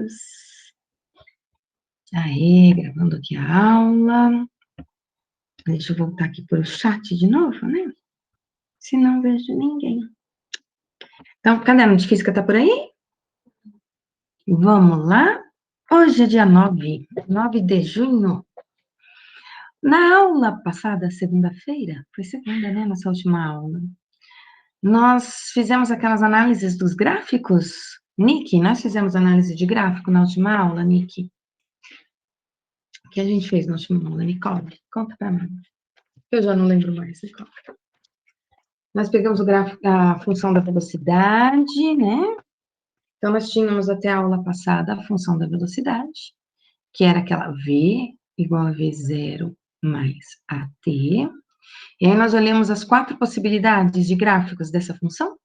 todos. Aí, gravando aqui a aula. Deixa eu voltar aqui para o chat de novo, né? Se não vejo ninguém. Então, caderno de física tá por aí? Vamos lá? Hoje é dia 9 de junho. Na aula passada, segunda-feira, foi segunda, né? Nossa última aula. Nós fizemos aquelas análises dos gráficos. Nick, nós fizemos análise de gráfico na última aula, Nick. O que a gente fez na última aula, Nicole? Conta pra mim. Eu já não lembro mais, Nicole. Nós pegamos o gráfico, a função da velocidade, né? Então, nós tínhamos até a aula passada a função da velocidade, que era aquela V igual a V0 mais AT. E aí, nós olhamos as 4 possibilidades de gráficos dessa função.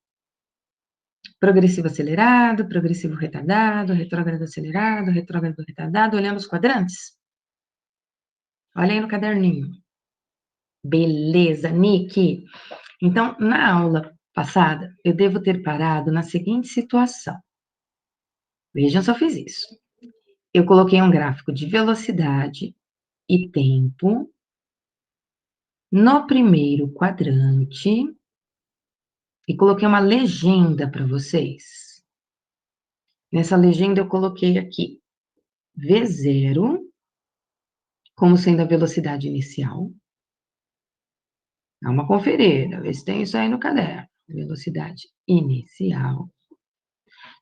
Progressivo acelerado, progressivo retardado, retrógrado acelerado, retrógrado retardado. Olhamos os quadrantes? Olha aí no caderninho. Beleza, Nick. Então, na aula passada, eu devo ter parado na seguinte situação. Vejam se eu fiz isso. Eu coloquei um gráfico de velocidade e tempo no primeiro quadrante e coloquei uma legenda para vocês. Nessa legenda eu coloquei aqui V0 como sendo a velocidade inicial. Dá uma conferida, vê se tem isso aí no caderno. Velocidade inicial.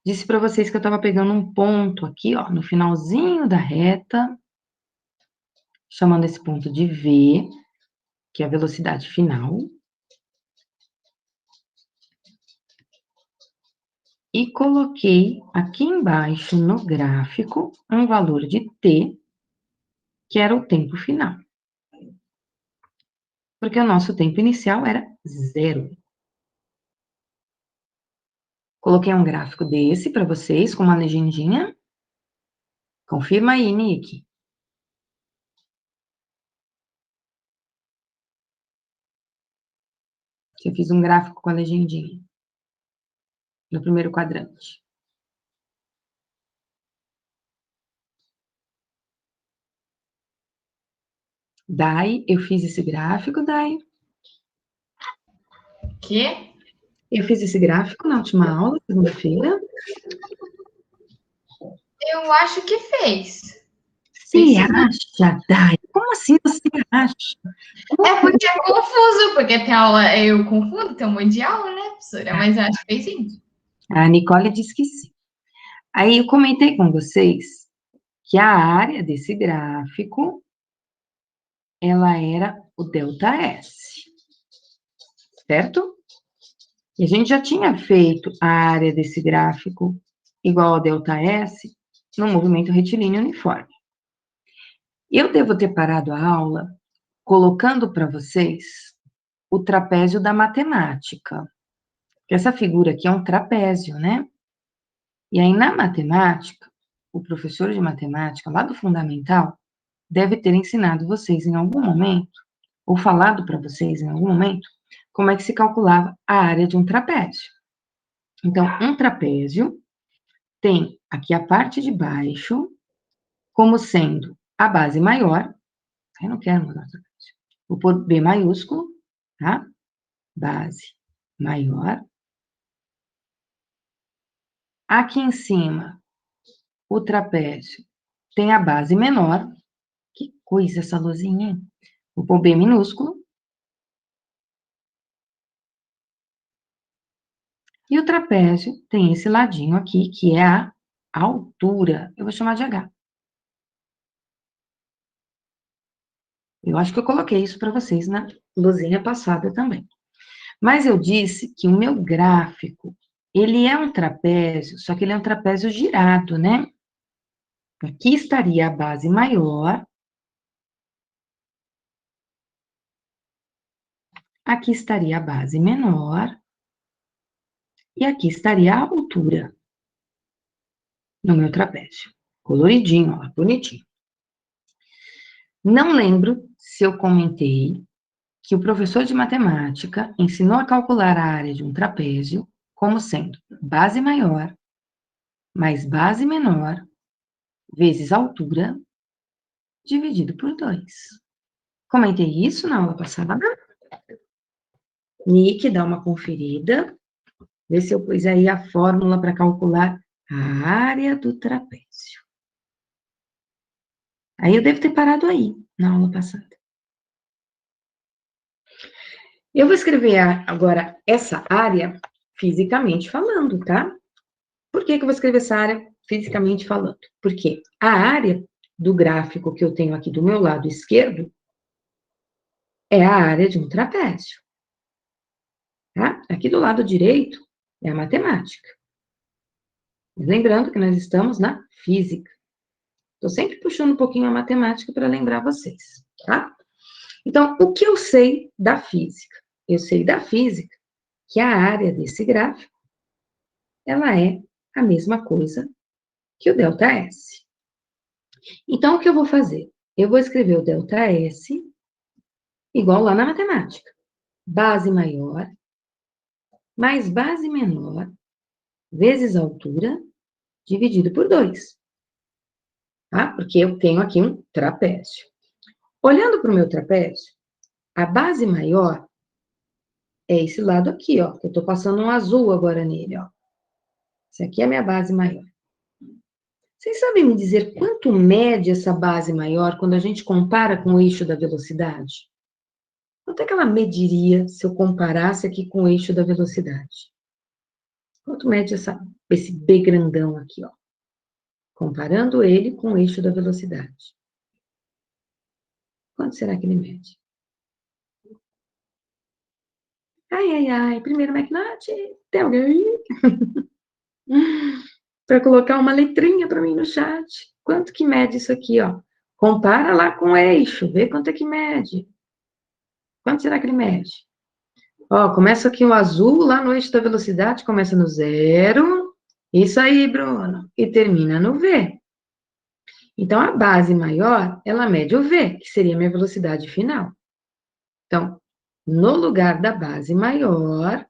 Disse para vocês que eu estava pegando um ponto aqui, ó, no finalzinho da reta, chamando esse ponto de V, que é a velocidade final. E coloquei aqui embaixo no gráfico um valor de t, que era o tempo final. Porque o nosso tempo inicial era 0. Coloquei um gráfico desse para vocês, com uma legendinha. Confirma aí, Nick. Eu fiz um gráfico com a legendinha. No primeiro quadrante. Dai, eu fiz esse gráfico, Dai. Quê? Eu fiz esse gráfico na última aula, segunda-feira. Eu acho que fez. Você acha, Dai? Como assim você acha? É porque é confuso, porque tem aula, eu confundo, tem um monte de aula, né, professora? Mas eu acho que fez sim. A Nicole disse que sim. Aí eu comentei com vocês que a área desse gráfico, ela era o ΔS, certo? E a gente já tinha feito a área desse gráfico igual ao ΔS no movimento retilíneo uniforme. Eu devo ter parado a aula colocando para vocês o trapézio da matemática. Essa figura aqui é um trapézio, né? E aí, na matemática, o professor de matemática, lá do fundamental, deve ter ensinado vocês em algum momento, ou falado para vocês em algum momento, como é que se calculava a área de um trapézio. Então, um trapézio tem aqui a parte de baixo como sendo a base maior. Eu não quero mudar o trapézio. Vou pôr B maiúsculo, tá? Base maior. Aqui em cima, o trapézio tem a base menor. Que coisa essa luzinha, hein? Vou pôr B minúsculo. E o trapézio tem esse ladinho aqui, que é a altura. Eu vou chamar de H. Eu acho que eu coloquei isso para vocês na luzinha passada também. Mas eu disse que o meu gráfico, ele é um trapézio, só que ele é um trapézio girado, né? Aqui estaria a base maior. Aqui estaria a base menor. E aqui estaria a altura no meu trapézio. Coloridinho, ó, bonitinho. Não lembro se eu comentei que o professor de matemática ensinou a calcular a área de um trapézio como sendo base maior mais base menor vezes a altura, dividido por 2. Comentei isso na aula passada. Nick, dá uma conferida. Vê se eu pus aí a fórmula para calcular a área do trapézio. Aí eu devo ter parado aí, na aula passada. Eu vou escrever agora essa área fisicamente falando, tá? Por que eu vou escrever essa área fisicamente falando? Porque a área do gráfico que eu tenho aqui do meu lado esquerdo é a área de um trapézio. Tá? Aqui do lado direito é a matemática. Lembrando que nós estamos na física. Estou sempre puxando um pouquinho a matemática para lembrar vocês, tá? Então, o que eu sei da física? Eu sei da física que a área desse gráfico, ela é a mesma coisa que o ΔS. Então, o que eu vou fazer? Eu vou escrever o ΔS igual lá na matemática. Base maior mais base menor vezes altura dividido por 2. Tá? Porque eu tenho aqui um trapézio. Olhando para o meu trapézio, a base maior é esse lado aqui, ó. Eu estou passando um azul agora nele, ó. Essa aqui é a minha base maior. Vocês sabem me dizer quanto mede essa base maior quando a gente compara com o eixo da velocidade? Quanto é que ela mediria se eu comparasse aqui com o eixo da velocidade? Quanto mede esse B grandão aqui, ó? Comparando ele com o eixo da velocidade. Quanto será que ele mede? Ai, ai, ai. Primeiro, McNaught, tem alguém para colocar uma letrinha para mim no chat? Quanto que mede isso aqui, ó? Compara lá com o eixo, vê quanto é que mede. Quanto será que ele mede? Ó, começa aqui o azul, lá no eixo da velocidade, começa no 0. Isso aí, Bruno. E termina no V. Então, a base maior, ela mede o V, que seria a minha velocidade final. Então, no lugar da base maior,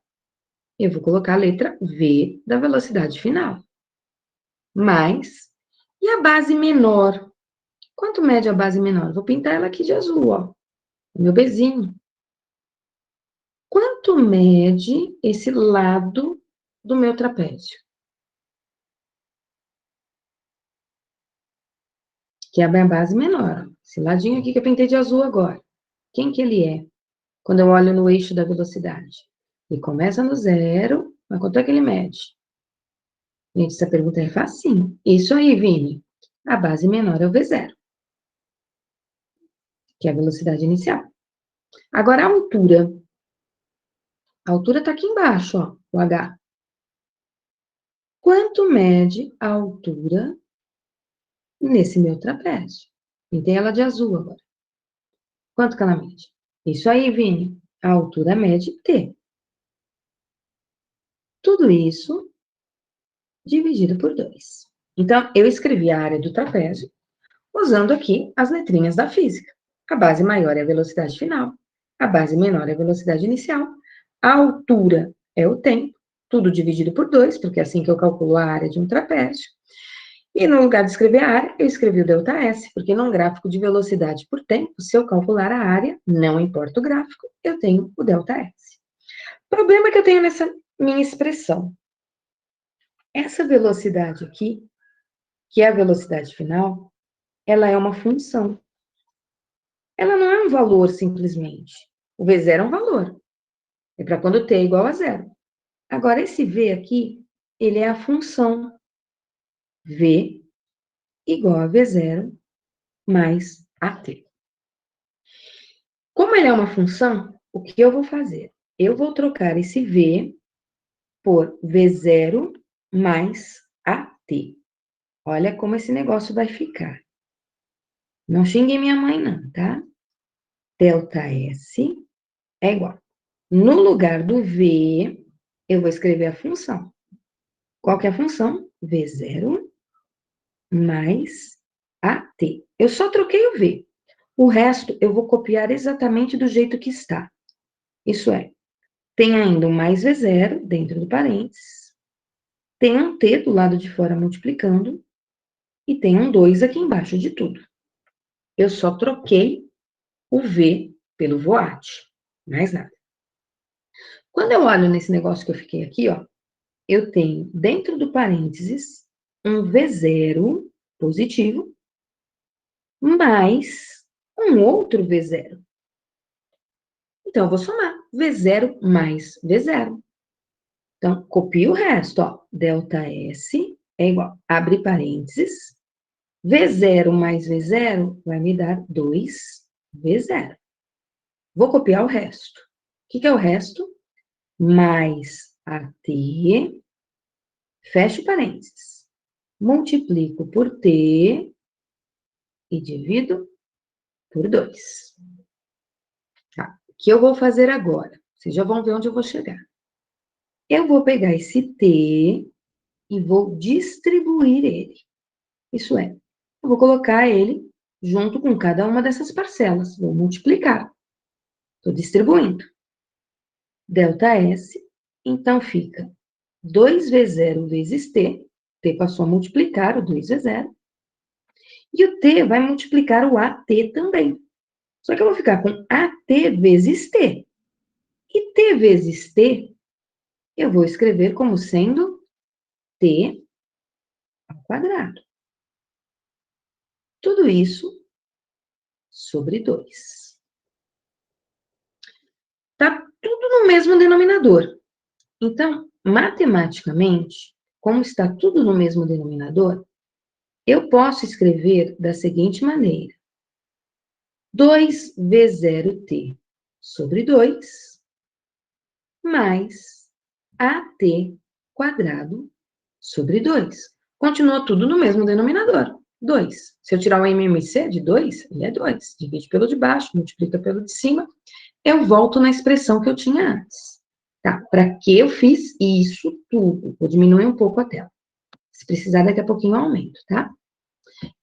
eu vou colocar a letra V da velocidade final. Mais, e a base menor? Quanto mede a base menor? Vou pintar ela aqui de azul, ó. O meu Bzinho. Quanto mede esse lado do meu trapézio? Que é a minha base menor. Esse ladinho aqui que eu pintei de azul agora. Quem que ele é? Quando eu olho no eixo da velocidade. Ele começa no 0, mas quanto é que ele mede? Gente, essa pergunta é facinho. Isso aí, Vini. A base menor é o V0, que é a velocidade inicial. Agora, a altura. A altura está aqui embaixo, ó, o H. Quanto mede a altura nesse meu trapézio? Pintei ela de azul agora. Quanto que ela mede? Isso aí, Vini. A altura mede T. Tudo isso dividido por 2. Então, eu escrevi a área do trapézio usando aqui as letrinhas da física. A base maior é a velocidade final, a base menor é a velocidade inicial, a altura é o tempo, tudo dividido por 2, porque é assim que eu calculo a área de um trapézio. E no lugar de escrever a área, eu escrevi o ΔS, porque num gráfico de velocidade por tempo, se eu calcular a área, não importa o gráfico, eu tenho o ΔS. Problema que eu tenho nessa minha expressão. Essa velocidade aqui, que é a velocidade final, ela é uma função. Ela não é um valor simplesmente. O V0 é um valor. É para quando t é igual a 0. Agora, esse V aqui, ele é a função V igual a V0 mais AT. Como ele é uma função, o que eu vou fazer? Eu vou trocar esse V por V0 mais AT. Olha como esse negócio vai ficar. Não xinguem minha mãe, não, tá? ΔS é igual. No lugar do V, eu vou escrever a função. Qual que é a função? V0 mais AT. Eu só troquei o V. O resto eu vou copiar exatamente do jeito que está. Isso é, tem ainda um mais V0 dentro do parênteses, tem um T do lado de fora multiplicando, e tem um 2 aqui embaixo de tudo. Eu só troquei o V pelo voate, mais nada. Quando eu olho nesse negócio que eu fiquei aqui, ó, eu tenho dentro do parênteses um V0 positivo mais um outro V0. Então, eu vou somar V0 mais V0. Então, copio o resto, ó. Delta S é igual, abre parênteses, V0 mais V0 vai me dar 2V0. Vou copiar o resto. O que é o resto? Mais AT, fecho parênteses. Multiplico por T e divido por 2. Tá? O que eu vou fazer agora? Vocês já vão ver onde eu vou chegar. Eu vou pegar esse T e vou distribuir ele. Isso é, eu vou colocar ele junto com cada uma dessas parcelas. Vou multiplicar. Estou distribuindo. Delta S, então fica 2V0 vezes T. T passou a multiplicar o 2V0. E o T vai multiplicar o AT também. Só que eu vou ficar com AT vezes T. E T vezes T, eu vou escrever como sendo T ao quadrado. Tudo isso sobre 2. Tá tudo no mesmo denominador. Então, matematicamente, como está tudo no mesmo denominador, eu posso escrever da seguinte maneira: 2V0T sobre 2 mais AT quadrado sobre 2. Continua tudo no mesmo denominador, 2. Se eu tirar o MMC de 2, ele é 2. Divide pelo de baixo, multiplica pelo de cima, eu volto na expressão que eu tinha antes. Tá, para que eu fiz isso tudo? Vou diminuir um pouco a tela. Se precisar, daqui a pouquinho eu aumento, tá?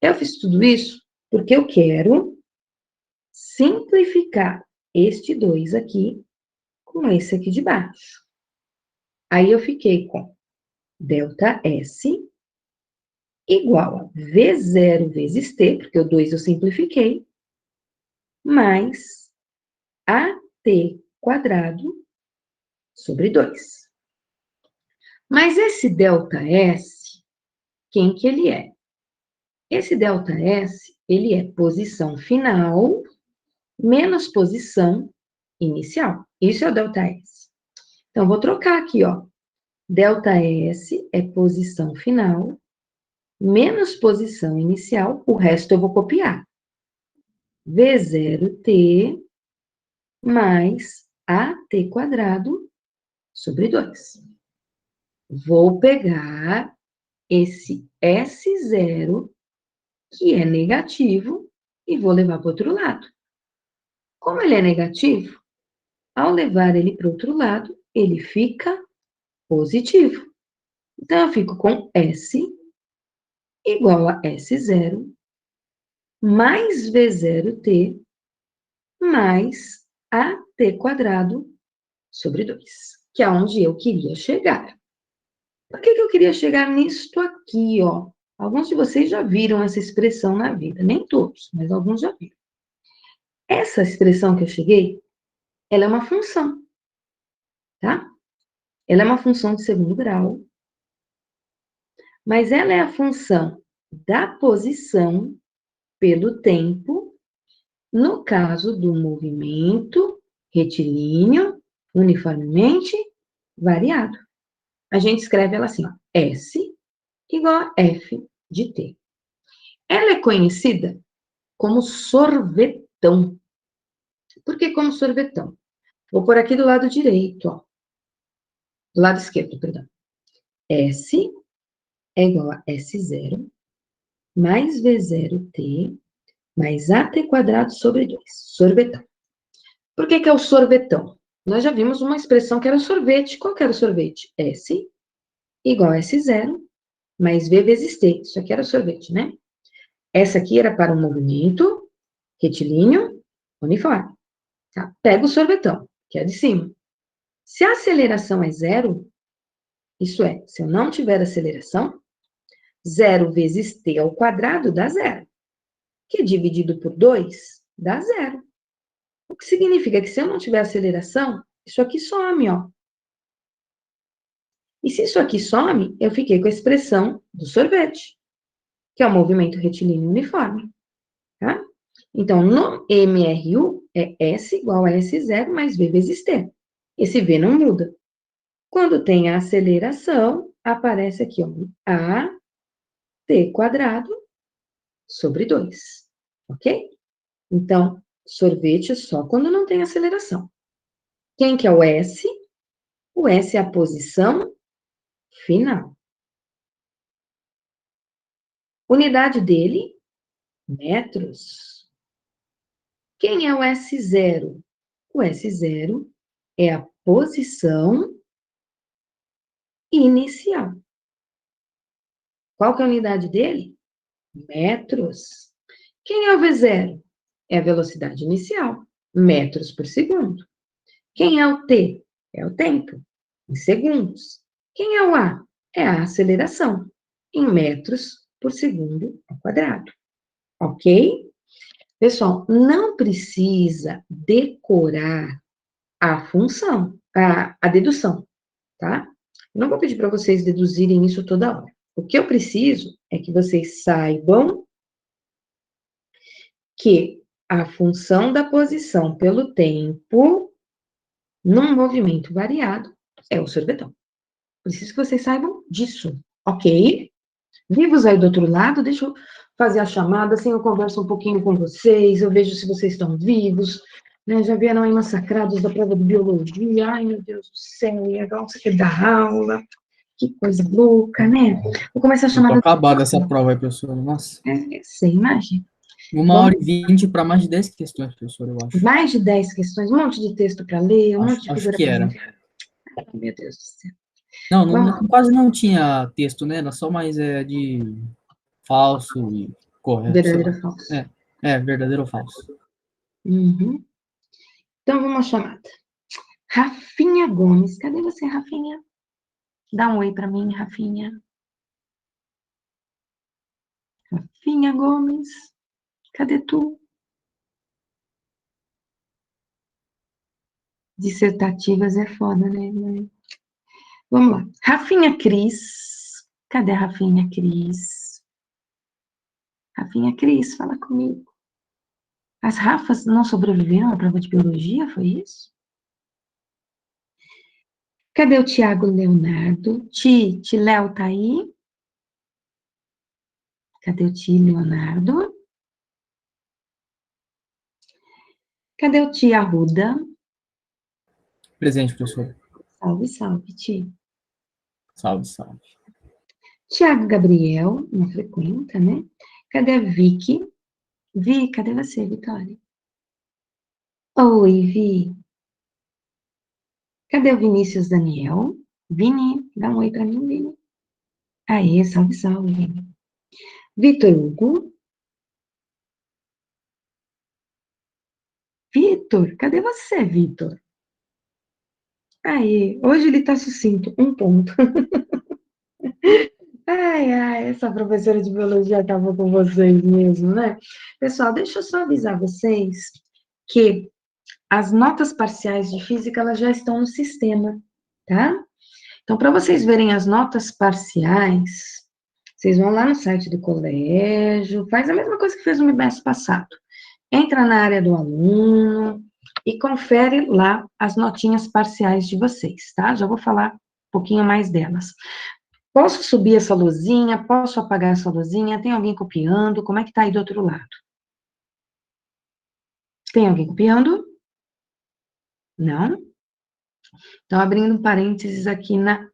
Eu fiz tudo isso porque eu quero simplificar este 2 aqui com esse aqui de baixo. Aí eu fiquei com delta S igual a V0 vezes T, porque o 2 eu simplifiquei, mais AT quadrado sobre 2. Mas esse delta S, quem que ele é? Esse delta S, ele é posição final menos posição inicial. Isso é o delta S. Então, vou trocar aqui, ó. Delta S é posição final menos posição inicial, o resto eu vou copiar. V0T mais AT quadrado sobre 2. Vou pegar esse S0, que é negativo, e vou levar para o outro lado. Como ele é negativo, ao levar ele para o outro lado, ele fica positivo. Então, eu fico com S igual a S0 mais V0T mais AT quadrado sobre 2, que é onde eu queria chegar. Por que eu queria chegar nisto aqui, ó? Alguns de vocês já viram essa expressão na vida, nem todos, mas alguns já viram. Essa expressão que eu cheguei, ela é uma função, tá? Ela é uma função de segundo grau, mas ela é a função da posição pelo tempo, no caso do movimento retilíneo uniformemente variado. A gente escreve ela assim, ó, S igual a F de T. Ela é conhecida como sorvetão. Por que como sorvetão? Vou pôr aqui do lado direito, ó. Do lado esquerdo, perdão. S é igual a S0 mais V0T mais AT quadrado sobre 2. Sorvetão. Por que é o sorvetão? Nós já vimos uma expressão que era sorvete. Qual que era o sorvete? S igual a S0 mais V vezes T. Isso aqui era sorvete, né? Essa aqui era para um movimento retilíneo uniforme. Tá? Pega o sorvetão, que é de cima. Se a aceleração é zero, isso é, se eu não tiver aceleração, 0 vezes t ao quadrado dá 0, que dividido por 2 dá 0. O que significa que se eu não tiver aceleração, isso aqui some, ó. E se isso aqui some, eu fiquei com a expressão do sorvete, que é o movimento retilíneo uniforme, tá? Então, no MRU é S igual a S0 mais V vezes T. Esse V não muda. Quando tem a aceleração, aparece aqui, ó, A T quadrado sobre 2, ok? Então, sorvete só quando não tem aceleração. Quem que é o S? O S é a posição final. Unidade dele, metros. Quem é o S0? O S0 é a posição inicial. Qual que é a unidade dele? Metros. Quem é o V0? É a velocidade inicial, metros por segundo. Quem é o T? É o tempo, em segundos. Quem é o A? É a aceleração, em metros por segundo ao quadrado. Ok? Pessoal, não precisa decorar a função, a dedução, tá? Eu não vou pedir para vocês deduzirem isso toda hora. O que eu preciso é que vocês saibam que a função da posição pelo tempo, num movimento variado, é o sorvetão. Preciso que vocês saibam disso, ok? Vivos aí do outro lado, deixa eu fazer a chamada, assim eu converso um pouquinho com vocês, eu vejo se vocês estão vivos, né? Já vieram aí massacrados da prova de biologia, ai meu Deus do céu, e agora você quer dar aula, que coisa louca, né? Vou começar a Eu tô chamada. acabado essa prova aí, professor. Nossa. Você imagina. 1h20 para mais de 10 questões, professor, eu acho. Mais de 10 questões, um monte de texto para ler, um monte de Acho figura que para era. ver. Ai, meu Deus do céu. Não, quase não tinha texto, né? Era só mais de falso e correto, sei Verdadeiro lá. ou falso? Verdadeiro ou falso. Uhum. Então, vamos à chamada. Rafinha Gomes. Cadê você, Rafinha? Dá um oi para mim, Rafinha. Rafinha Gomes. Cadê tu? Dissertativas é foda, né? Vamos lá. Rafinha Cris. Cadê a Rafinha Cris? Rafinha Cris, fala comigo. As Rafas não sobreviveram à prova de biologia, foi isso? Cadê o Tiago Leonardo? Léo tá aí? Cadê o Leonardo? Cadê o Arruda? Presente, professor. Salve, salve, Ti. Salve, salve. Tiago Gabriel, não frequenta, né? Cadê a Vicky? Vi, cadê você, Vitória? Oi, Vi. Cadê o Vinícius Daniel? Vini, dá um oi pra mim, Vini. Aê, salve, salve, Vini. Vitor Hugo. Vitor, cadê você, Vitor? Aí, hoje ele tá sucinto, um ponto. Ai, essa professora de biologia acabou com vocês mesmo, né? Pessoal, deixa eu só avisar vocês que as notas parciais de física, elas já estão no sistema, tá? Então, para vocês verem as notas parciais, vocês vão lá no site do colégio, faz a mesma coisa que fez no mês passado. Entra na área do aluno e confere lá as notinhas parciais de vocês, tá? Já vou falar um pouquinho mais delas. Posso subir essa luzinha? Posso apagar essa luzinha? Tem alguém copiando? Como é que tá aí do outro lado? Tem alguém copiando? Não? Então, abrindo um parênteses aqui na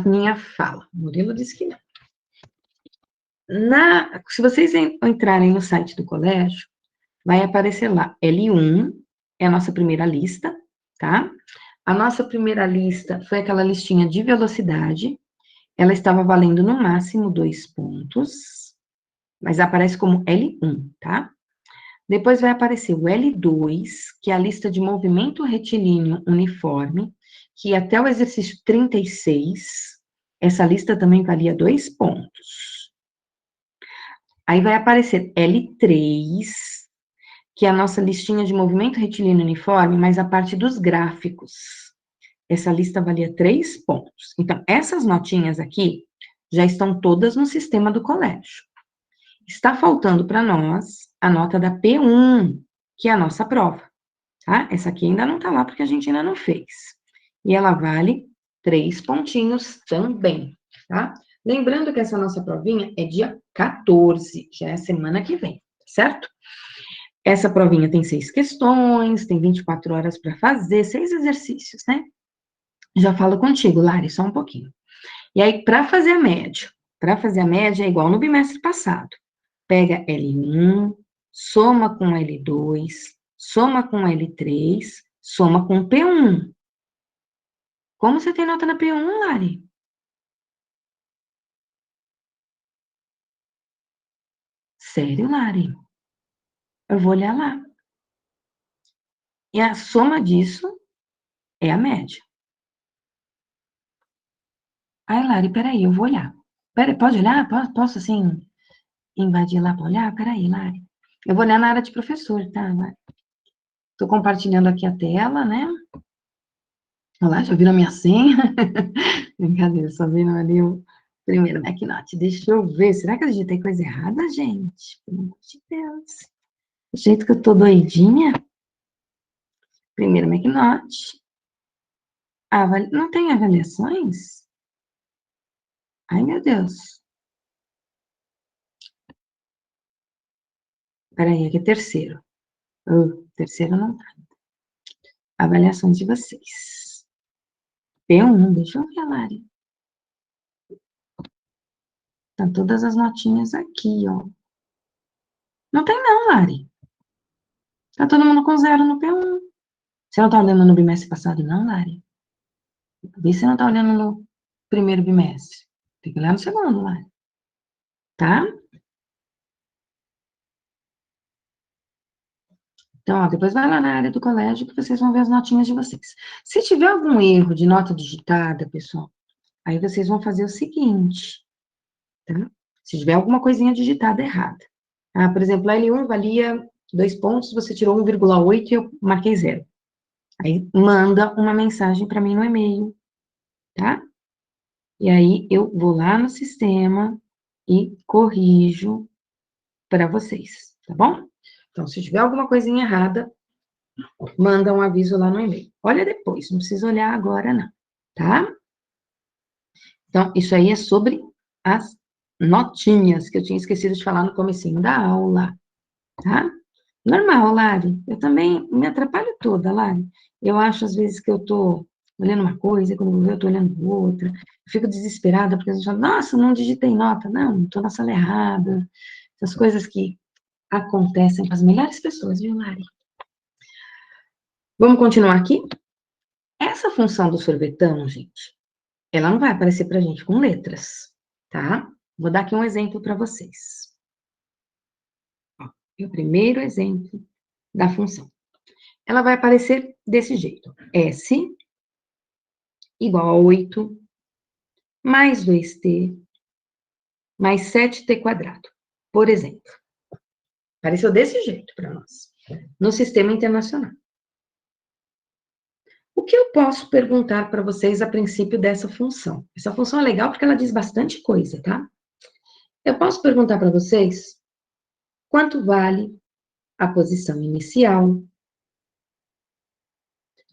minha fala. O Murilo disse que não. Se vocês entrarem no site do colégio, vai aparecer lá, L1 é a nossa primeira lista, tá? A nossa primeira lista foi aquela listinha de velocidade, ela estava valendo no máximo 2 pontos, mas aparece como L1, tá? Depois vai aparecer o L2, que é a lista de movimento retilíneo uniforme, que até o exercício 36, essa lista também valia 2 pontos. Aí vai aparecer L3, que é a nossa listinha de movimento retilíneo uniforme, mas a parte dos gráficos. Essa lista valia 3 pontos. Então, essas notinhas aqui já estão todas no sistema do colégio. Está faltando para nós a nota da P1, que é a nossa prova, tá? Essa aqui ainda não está lá, porque a gente ainda não fez. E ela vale 3 pontinhos também, tá? Lembrando que essa nossa provinha é dia 14, já é semana que vem, certo? Essa provinha tem 6 questões, tem 24 horas para fazer, 6 exercícios, né? Já falo contigo, Lari, só um pouquinho. E aí, para fazer a média é igual no bimestre passado. Pega L1, soma com L2, soma com L3, soma com P1. Como você tem nota na P1, Lari? Sério, Lari? Eu vou olhar lá. E a soma disso é a média. Ai, Lari, peraí, eu vou olhar. Peraí, pode olhar? Posso, assim, invadir lá para olhar? Peraí, Lari. Eu vou olhar na área de professor, tá, Lari? Estou compartilhando aqui a tela, né? Olha lá, já viram a minha senha? Brincadeira, só viram ali o primeiro McNaught. Deixa eu ver, será que eu digitei coisa errada, gente? Pelo amor de Deus. Do jeito que eu tô doidinha. Primeiro McNaught. Não tem avaliações? Ai, meu Deus. Peraí, aqui é terceiro. Terceiro não tá. Avaliações de vocês. P1, deixa eu ver, Lari. Estão todas as notinhas aqui, ó. Não tem não, Lari. Tá todo mundo com 0 no P1. Você não tá olhando no bimestre passado, não, Lari? Vê se você não tá olhando no primeiro bimestre. Tem que olhar no segundo, Lari. Tá? Então, ó, depois vai lá na área do colégio que vocês vão ver as notinhas de vocês. Se tiver algum erro de nota digitada, pessoal, aí vocês vão fazer o seguinte, tá? Se tiver alguma coisinha digitada errada. Ah, por exemplo, a L1 valia 2 pontos, você tirou 1,8 e eu marquei 0. Aí manda uma mensagem para mim no e-mail, tá? E aí eu vou lá no sistema e corrijo para vocês, tá bom? Então, se tiver alguma coisinha errada, manda um aviso lá no e-mail. Olha depois, não precisa olhar agora não, tá? Então, isso aí é sobre as notinhas que eu tinha esquecido de falar no comecinho da aula, tá? Normal, Lari. Eu também me atrapalho toda, Lari. Eu acho, às vezes, que eu tô olhando uma coisa, e quando eu vou ver, eu tô olhando outra. Eu fico desesperada, porque a gente fala, nossa, não digitei nota. Não, tô na sala errada. Essas coisas que acontecem com as melhores pessoas, viu, Lari? Vamos continuar aqui? Essa função do sorvetão, gente, ela não vai aparecer pra gente com letras, tá? Vou dar aqui um exemplo para vocês. Ó, o primeiro exemplo da função. Ela vai aparecer desse jeito. S igual a 8 mais 2t mais 7t quadrado, por exemplo. Apareceu desse jeito para nós, no sistema internacional. O que eu posso perguntar para vocês a princípio dessa função? Essa função é legal porque ela diz bastante coisa, tá? Eu posso perguntar para vocês quanto vale a posição inicial.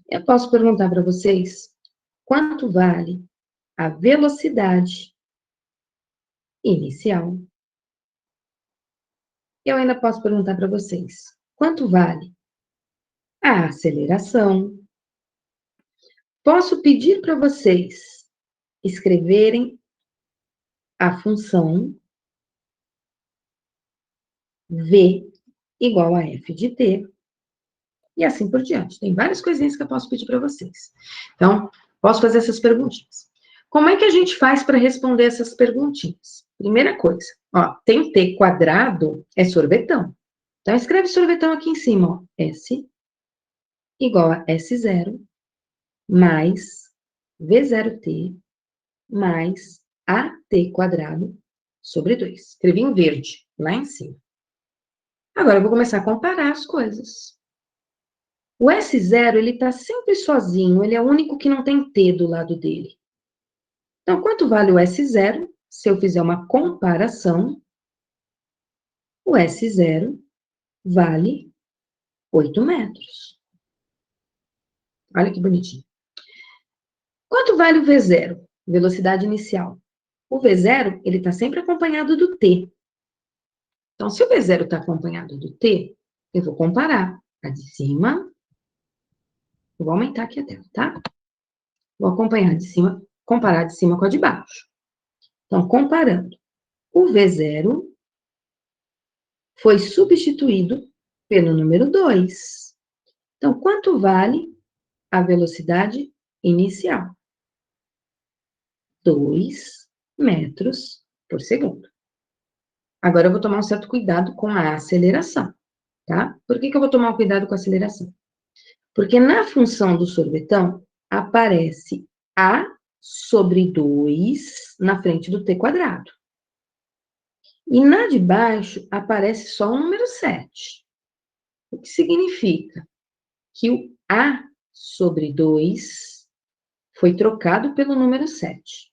Eu posso perguntar para vocês quanto vale a velocidade inicial. Eu ainda posso perguntar para vocês quanto vale a aceleração. Posso pedir para vocês escreverem a função V igual a f de t, e assim por diante. Tem várias coisinhas que eu posso pedir para vocês. Então, posso fazer essas perguntinhas. Como é que a gente faz para responder essas perguntinhas? Primeira coisa, ó, tem t quadrado, é sorvetão. Então, escreve sorvetão aqui em cima, ó, S igual a S0 mais V0t mais AT quadrado sobre 2. Escrevi em verde, lá em cima. Agora, eu vou começar a comparar as coisas. O S0, ele está sempre sozinho, ele é o único que não tem T do lado dele. Então, quanto vale o S0? Se eu fizer uma comparação, o S0 vale 8 metros. Olha que bonitinho. Quanto vale o V0? Velocidade inicial. O V0, ele está sempre acompanhado do T. Então, se o V0 está acompanhado do T, eu vou comparar a de cima. Eu vou aumentar aqui a tela, tá? Vou acompanhar de cima, comparar de cima com a de baixo. Então, comparando. O V0 foi substituído pelo número 2. Então, quanto vale a velocidade inicial? 2 metros por segundo. Agora, eu vou tomar um certo cuidado com a aceleração, tá? Por que eu vou tomar um cuidado com a aceleração? Porque na função do sorvetão, aparece A sobre 2 na frente do T quadrado. E na de baixo, aparece só o número 7. O que significa que o A sobre 2 foi trocado pelo número 7.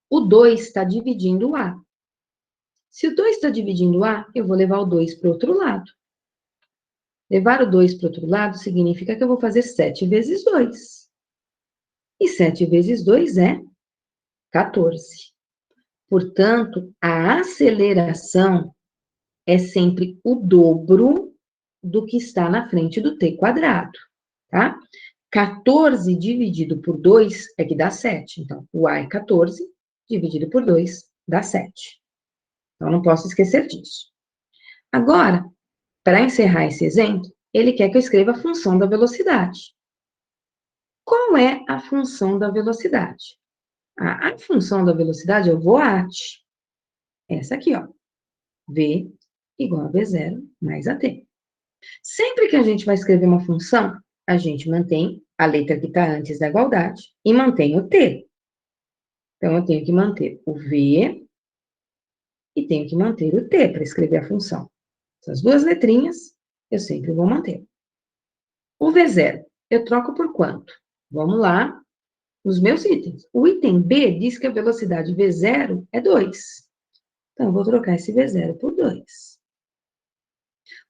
O 2 está dividindo o A. Se o 2 está dividindo o A, eu vou levar o 2 para o outro lado. Levar o 2 para o outro lado significa que eu vou fazer 7 vezes 2. E 7 vezes 2 é 14. Portanto, a aceleração é sempre o dobro do que está na frente do T quadrado, tá? 14 dividido por 2 é que dá 7. Então, o A é 14, dividido por 2 dá 7. Então, não posso esquecer disso. Agora, para encerrar esse exemplo, ele quer que eu escreva a função da velocidade. Qual é a função da velocidade? A função da velocidade é o VOAT. Essa aqui, ó. V igual a V0 mais AT. Sempre que a gente vai escrever uma função, a gente mantém a letra que está antes da igualdade e mantém o T. Então, eu tenho que manter o V e tenho que manter o T para escrever a função. Essas duas letrinhas, eu sempre vou manter. O V0, eu troco por quanto? Vamos lá, nos meus itens. O item B diz que a velocidade V0 é 2. Então, eu vou trocar esse V0 por 2.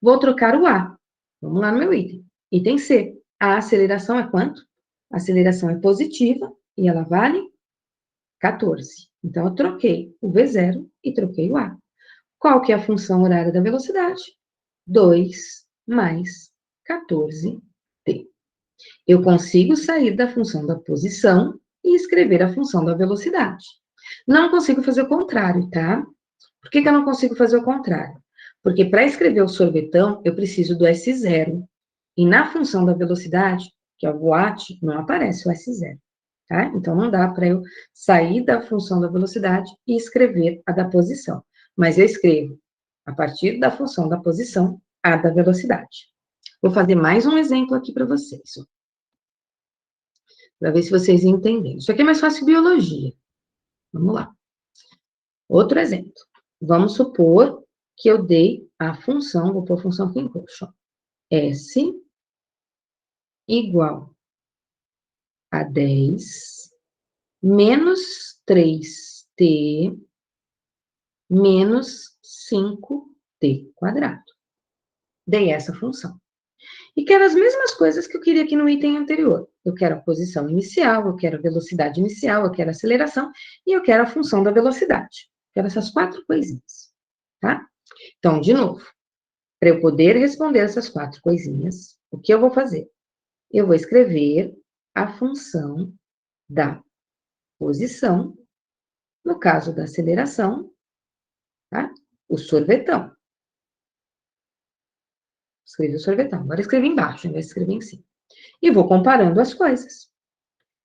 Vou trocar o A. Vamos lá no meu item. Item C. A aceleração é quanto? A aceleração é positiva e ela vale 14. Então, eu troquei o V0 e troquei o A. Qual que é a função horária da velocidade? 2 mais 14t. Eu consigo sair da função da posição e escrever a função da velocidade. Não consigo fazer o contrário, tá? Por que eu não consigo fazer o contrário? Porque para escrever o sorvetão, eu preciso do S0. E na função da velocidade, que é o VOAT, não aparece o S0. Tá? Então, não dá para eu sair da função da velocidade e escrever a da posição. Mas eu escrevo, a partir da função da posição, a da velocidade. Vou fazer mais um exemplo aqui para vocês. Para ver se vocês entendem. Isso aqui é mais fácil que biologia. Vamos lá. Outro exemplo. Vamos supor que eu dei a função, vou pôr a função aqui em roxo. S igual a 10 menos 3t menos 5t quadrado. Dei essa função. E quero as mesmas coisas que eu queria aqui no item anterior. Eu quero a posição inicial, eu quero a velocidade inicial, eu quero a aceleração e eu quero a função da velocidade. Quero essas 4 coisinhas, tá? Então, de novo, para eu poder responder essas 4 coisinhas, o que eu vou fazer? Eu vou escrever a função da posição, no caso da aceleração, tá? O sorvetão. Escrevi o sorvetão. Agora escrevi embaixo, ao invés de escrever em cima. E vou comparando as coisas.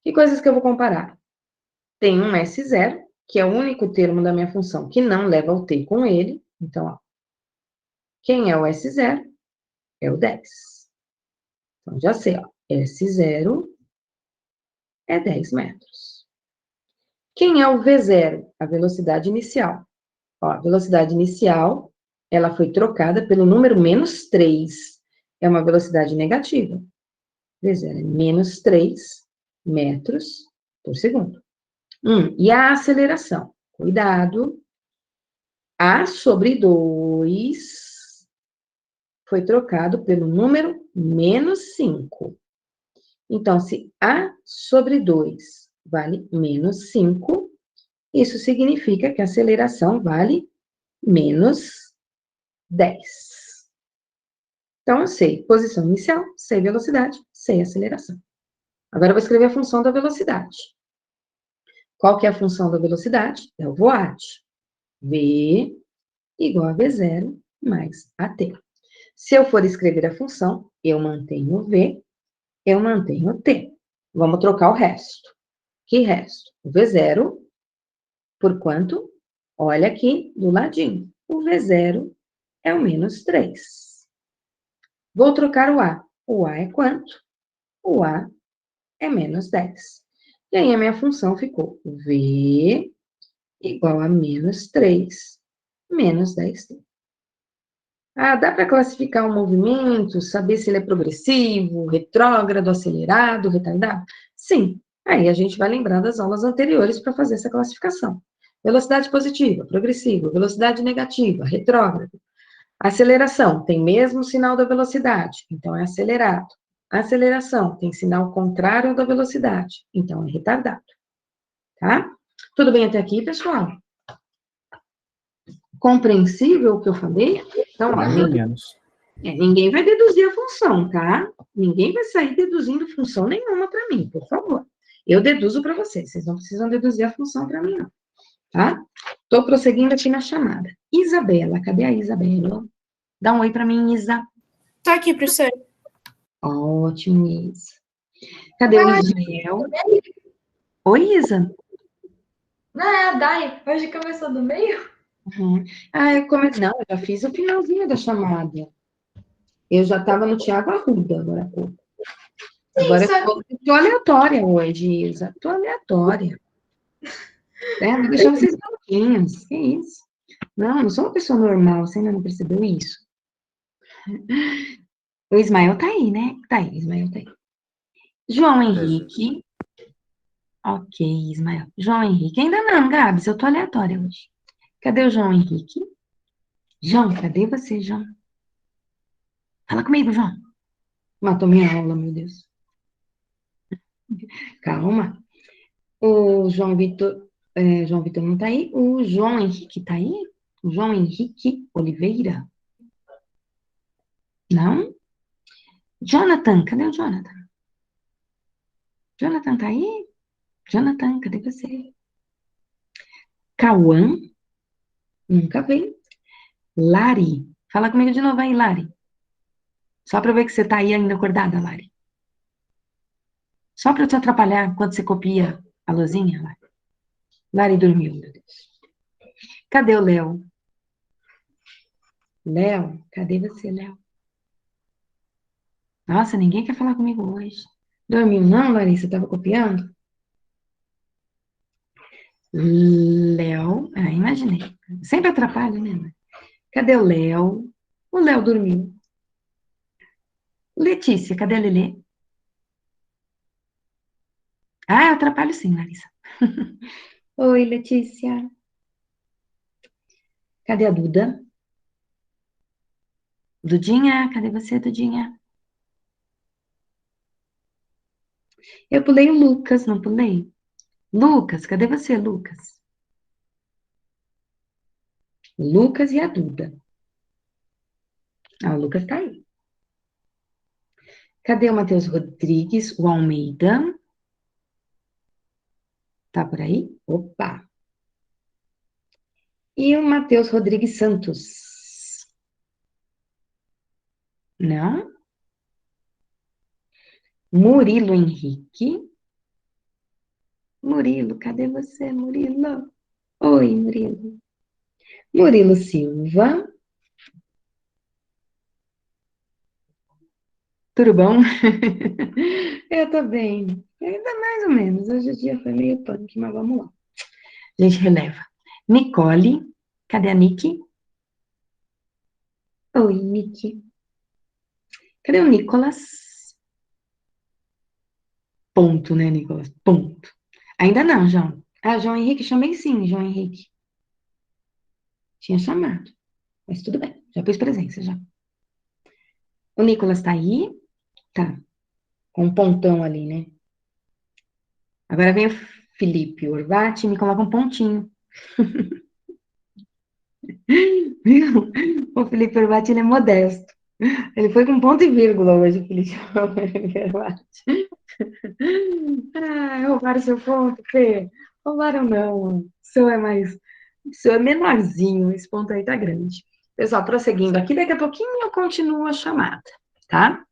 Que coisas que eu vou comparar? Tem um S0, que é o único termo da minha função que não leva o T com ele. Então, ó, quem é o S0? É o 10. Então, já sei, ó, S0 é 10 metros. Quem é o V0? A velocidade inicial. Ó, a velocidade inicial, ela foi trocada pelo número menos 3. É uma velocidade negativa. V0 é menos 3 metros por segundo. E a aceleração? Cuidado. A sobre 2 foi trocado pelo número menos 5. Então, se A sobre 2 vale menos 5, isso significa que a aceleração vale menos 10. Então, eu sei posição inicial, sei velocidade, sei aceleração. Agora, eu vou escrever a função da velocidade. Qual que é a função da velocidade? É o voad. V igual a V0 mais AT. Se eu for escrever a função, eu mantenho o V, eu mantenho o T. Vamos trocar o resto. Que resto? O V0 por quanto? Olha aqui do ladinho. O V0 é o menos 3. Vou trocar o A. O A é quanto? O A é menos 10. E aí a minha função ficou V igual a menos 3 menos 10t. Ah, dá para classificar um movimento, saber se ele é progressivo, retrógrado, acelerado, retardado? Sim. Aí a gente vai lembrar das aulas anteriores para fazer essa classificação. Velocidade positiva, progressiva, velocidade negativa, retrógrado. Aceleração, tem mesmo sinal da velocidade, então é acelerado. Aceleração, tem sinal contrário da velocidade, então é retardado. Tá? Tudo bem até aqui, pessoal? Compreensível o que eu falei? Então, ó, Mais ou menos. ninguém vai deduzir a função, tá? Ninguém vai sair deduzindo função nenhuma para mim, por favor. Eu deduzo para vocês, vocês não precisam deduzir a função para mim, não. Tá? Estou prosseguindo aqui na chamada. Isabela, cadê a Isabela? Dá um oi para mim, Isa. Tô aqui, professor. Ótimo, Isa. Cadê o Israel? Oi, Isa. Não, é a Dai. Hoje começou do meio? Uhum. Não, eu já fiz o finalzinho da chamada. Eu já estava no Tiago Arruda agora há pouco. Agora eu tô aleatória hoje, Isa. Tô aleatória. Vou deixar vocês louquinhos. Que isso? Não sou uma pessoa normal. Você ainda não percebeu isso? O Ismael tá aí, né? Tá aí, Ismael tá aí. João Henrique. Ok, Ismael. João Henrique. Ainda não, Gabs. Eu tô aleatória hoje. Cadê o João Henrique? João, cadê você, João? Fala comigo, João. Matou minha aula, meu Deus. Calma. O João Vitor não tá aí. O João Henrique tá aí? O João Henrique Oliveira? Não? Jonathan, cadê o Jonathan? Jonathan tá aí? Jonathan, cadê você? Cauã? Nunca veio. Lari, fala comigo de novo aí, Lari. Só para ver que você tá aí ainda acordada, Lari. Só para te atrapalhar enquanto você copia a luzinha, Lari. Lari dormiu, meu Deus. Cadê o Léo? Léo, cadê você, Léo? Nossa, ninguém quer falar comigo hoje. Dormiu não, Larissa? Estava copiando? Léo, imaginei. Sempre atrapalha, né? Cadê o Léo? O Léo dormiu. Letícia, cadê a Lelê? Eu atrapalho sim, Larissa. Oi, Letícia. Cadê a Duda? Dudinha, cadê você, Dudinha? Eu pulei o Lucas, não pulei? Lucas, cadê você, Lucas? Lucas e a Duda. O Lucas tá aí. Cadê o Matheus Rodrigues, o Almeida? Tá por aí? Opa! E o Matheus Rodrigues Santos? Não? Murilo Henrique? Murilo, cadê você, Murilo? Oi, Murilo. Murilo Silva? Tudo bom? Eu tô bem. Ainda mais ou menos. Hoje o dia foi meio punk, mas vamos lá. A gente releva. Nicole, Cadê a Nick? Oi, Nick. Cadê o Nicolas? Ponto, né, Nicolas? Ponto. Ainda não, João. Ah, João Henrique, chamei sim, João Henrique. Tinha chamado. Mas tudo bem, já pus presença, já. O Nicolas tá aí? Tá. Com um pontão ali, né? Agora vem o Felipe Orvati e me coloca um pontinho. Viu? O Felipe Orvati, ele é modesto. Ele foi com ponto e vírgula hoje, o Felipe Orvati. Ah, roubaram seu ponto, Fê. Roubaram não. O seu é mais... O seu é menorzinho, esse ponto aí tá grande. Pessoal, prosseguindo aqui, daqui a pouquinho eu continuo a chamada, tá?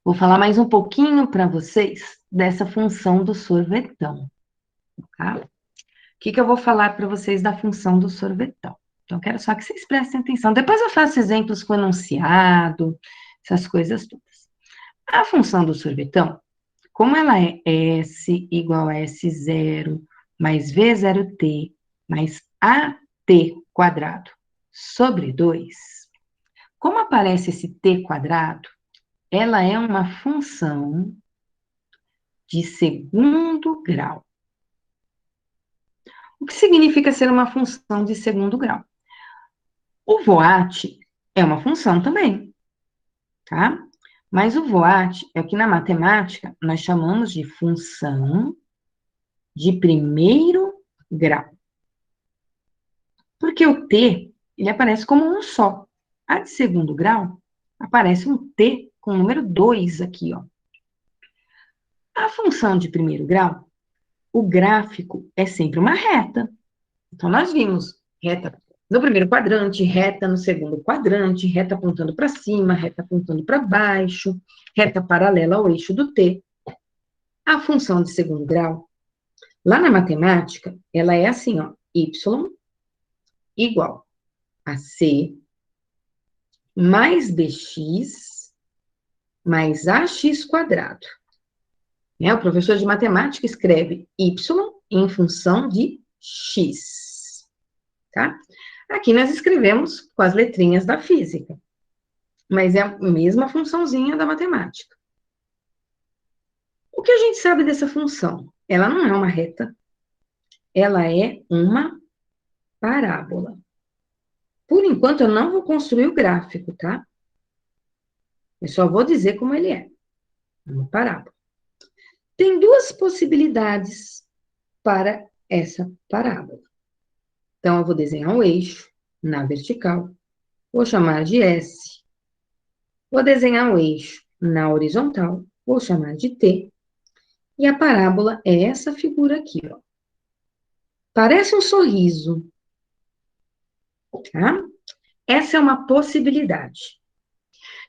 Vou falar mais um pouquinho para vocês dessa função do sorvetão, tá? O que eu vou falar para vocês da função do sorvetão? Então, quero só que vocês prestem atenção. Depois eu faço exemplos com enunciado, essas coisas todas. A função do sorvetão, como ela é S igual a S0 mais V0t mais AT quadrado sobre 2, como aparece esse t quadrado, ela é uma função de segundo grau. O que significa ser uma função de segundo grau? O voat é uma função também, tá? Mas o voat é o que na matemática nós chamamos de função de primeiro grau. Porque o t, ele aparece como um só. A de segundo grau, aparece um t com o número 2 aqui, ó. A função de primeiro grau, o gráfico é sempre uma reta. Então, nós vimos reta no primeiro quadrante, reta no segundo quadrante, reta apontando para cima, reta apontando para baixo, reta paralela ao eixo do t. A função de segundo grau, lá na matemática, ela é assim, ó, y igual a c mais bx mais ax quadrado. O professor de matemática escreve y em função de x, tá? Aqui nós escrevemos com as letrinhas da física, mas é a mesma funçãozinha da matemática. O que a gente sabe dessa função? Ela não é uma reta, ela é uma parábola. Por enquanto, eu não vou construir o gráfico, tá? Eu só vou dizer como ele é. Uma parábola. Tem duas possibilidades para essa parábola. Então, eu vou desenhar um eixo na vertical. Vou chamar de S. Vou desenhar um eixo na horizontal. Vou chamar de T. E a parábola é essa figura aqui, ó. Parece um sorriso. Tá? Essa é uma possibilidade.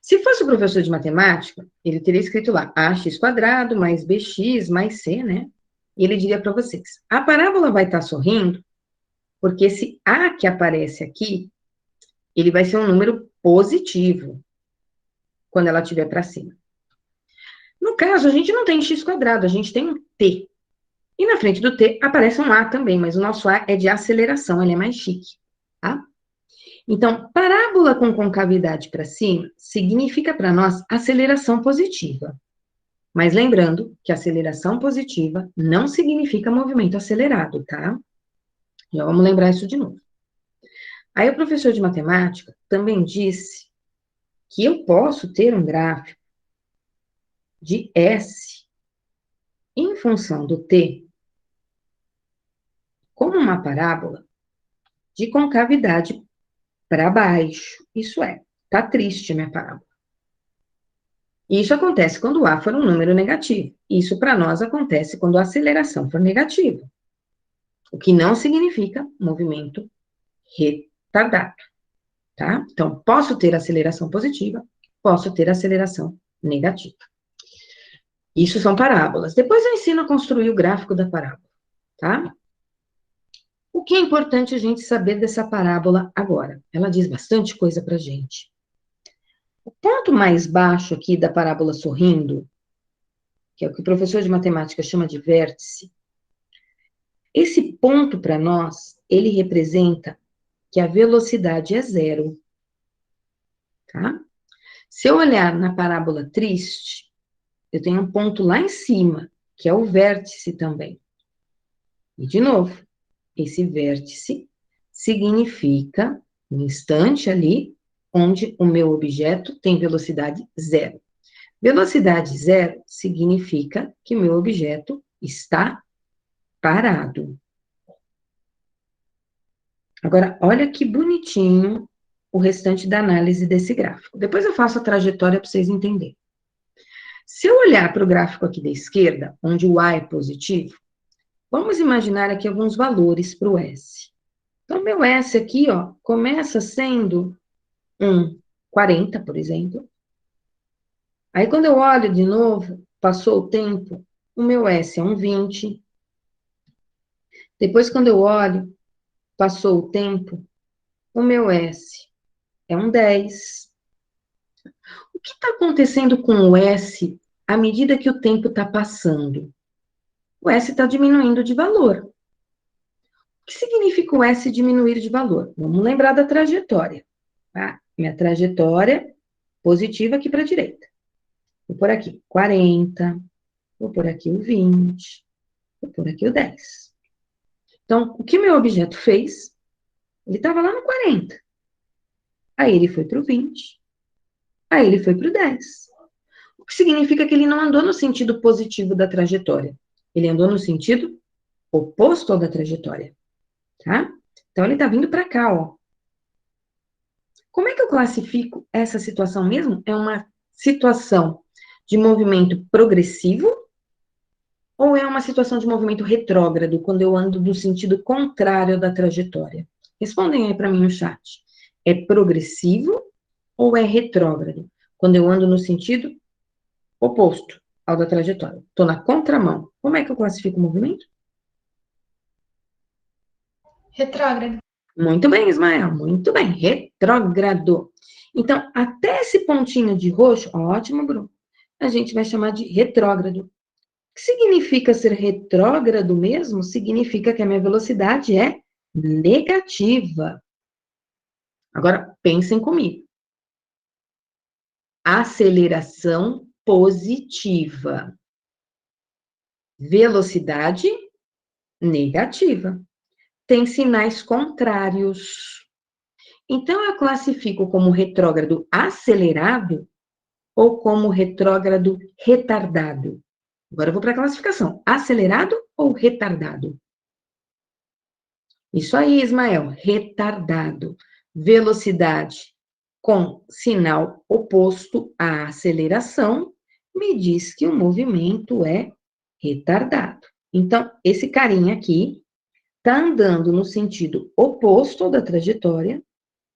Se fosse o professor de matemática, ele teria escrito lá ax quadrado mais bx mais c, né? E ele diria para vocês, a parábola vai estar sorrindo porque esse a que aparece aqui, ele vai ser um número positivo quando ela estiver para cima. No caso, a gente não tem x quadrado, a gente tem um t. E na frente do t aparece um a também, mas o nosso a é de aceleração, ele é mais chique, tá? Então, parábola com concavidade para cima significa para nós aceleração positiva. Mas lembrando que aceleração positiva não significa movimento acelerado, tá? Já vamos lembrar isso de novo. Aí o professor de matemática também disse que eu posso ter um gráfico de S em função do T como uma parábola de concavidade para baixo. Isso é, tá triste a minha parábola. Isso acontece quando o A for um número negativo. Isso para nós acontece quando a aceleração for negativa. O que não significa movimento retardado, tá? Então, posso ter aceleração positiva, posso ter aceleração negativa. Isso são parábolas. Depois eu ensino a construir o gráfico da parábola, tá? O que é importante a gente saber dessa parábola agora? Ela diz bastante coisa pra gente. O ponto mais baixo aqui da parábola sorrindo, que é o que o professor de matemática chama de vértice, esse ponto para nós, ele representa que a velocidade é zero, tá? Se eu olhar na parábola triste, eu tenho um ponto lá em cima, que é o vértice também. E, de novo, esse vértice significa um instante ali, onde o meu objeto tem velocidade zero. Velocidade zero significa que meu objeto está parado. Agora, olha que bonitinho o restante da análise desse gráfico. Depois eu faço a trajetória para vocês entenderem. Se eu olhar para o gráfico aqui da esquerda, onde o A é positivo, vamos imaginar aqui alguns valores para o S. Então, meu S aqui, ó, começa sendo um 40, por exemplo. Aí, quando eu olho de novo, passou o tempo, o meu S é um 20. Depois, quando eu olho, passou o tempo, o meu S é um 10. O que está acontecendo com o S à medida que o tempo está passando? O S está diminuindo de valor. O que significa o S diminuir de valor? Vamos lembrar da trajetória. Tá? Minha trajetória positiva aqui para a direita. Vou por aqui 40, vou por aqui o 20, vou por aqui o 10. Então, o que meu objeto fez? Ele estava lá no 40. Aí ele foi para o 20. Aí ele foi para o 10. O que significa que ele não andou no sentido positivo da trajetória. Ele andou no sentido oposto ao da trajetória. Tá? Então, ele está vindo para cá, ó. Como é que eu classifico essa situação mesmo? É uma situação de movimento progressivo ou é uma situação de movimento retrógrado, quando eu ando no sentido contrário da trajetória? Respondem aí para mim no chat. É progressivo ou é retrógrado? Quando eu ando no sentido oposto ao da trajetória. Estou na contramão. Como é que eu classifico o movimento? Retrógrado. Muito bem, Ismael, muito bem, retrógrado. Então, até esse pontinho de roxo, ótimo, Bruno, a gente vai chamar de retrógrado. O que significa ser retrógrado mesmo? Significa que a minha velocidade é negativa. Agora, pensem comigo. Aceleração positiva. Velocidade negativa. Tem sinais contrários. Então, eu classifico como retrógrado acelerado ou como retrógrado retardado? Agora eu vou para a classificação. Acelerado ou retardado? Isso aí, Ismael. Retardado. Velocidade com sinal oposto à aceleração me diz que o movimento é retardado. Então, esse carinha aqui está andando no sentido oposto ao da trajetória,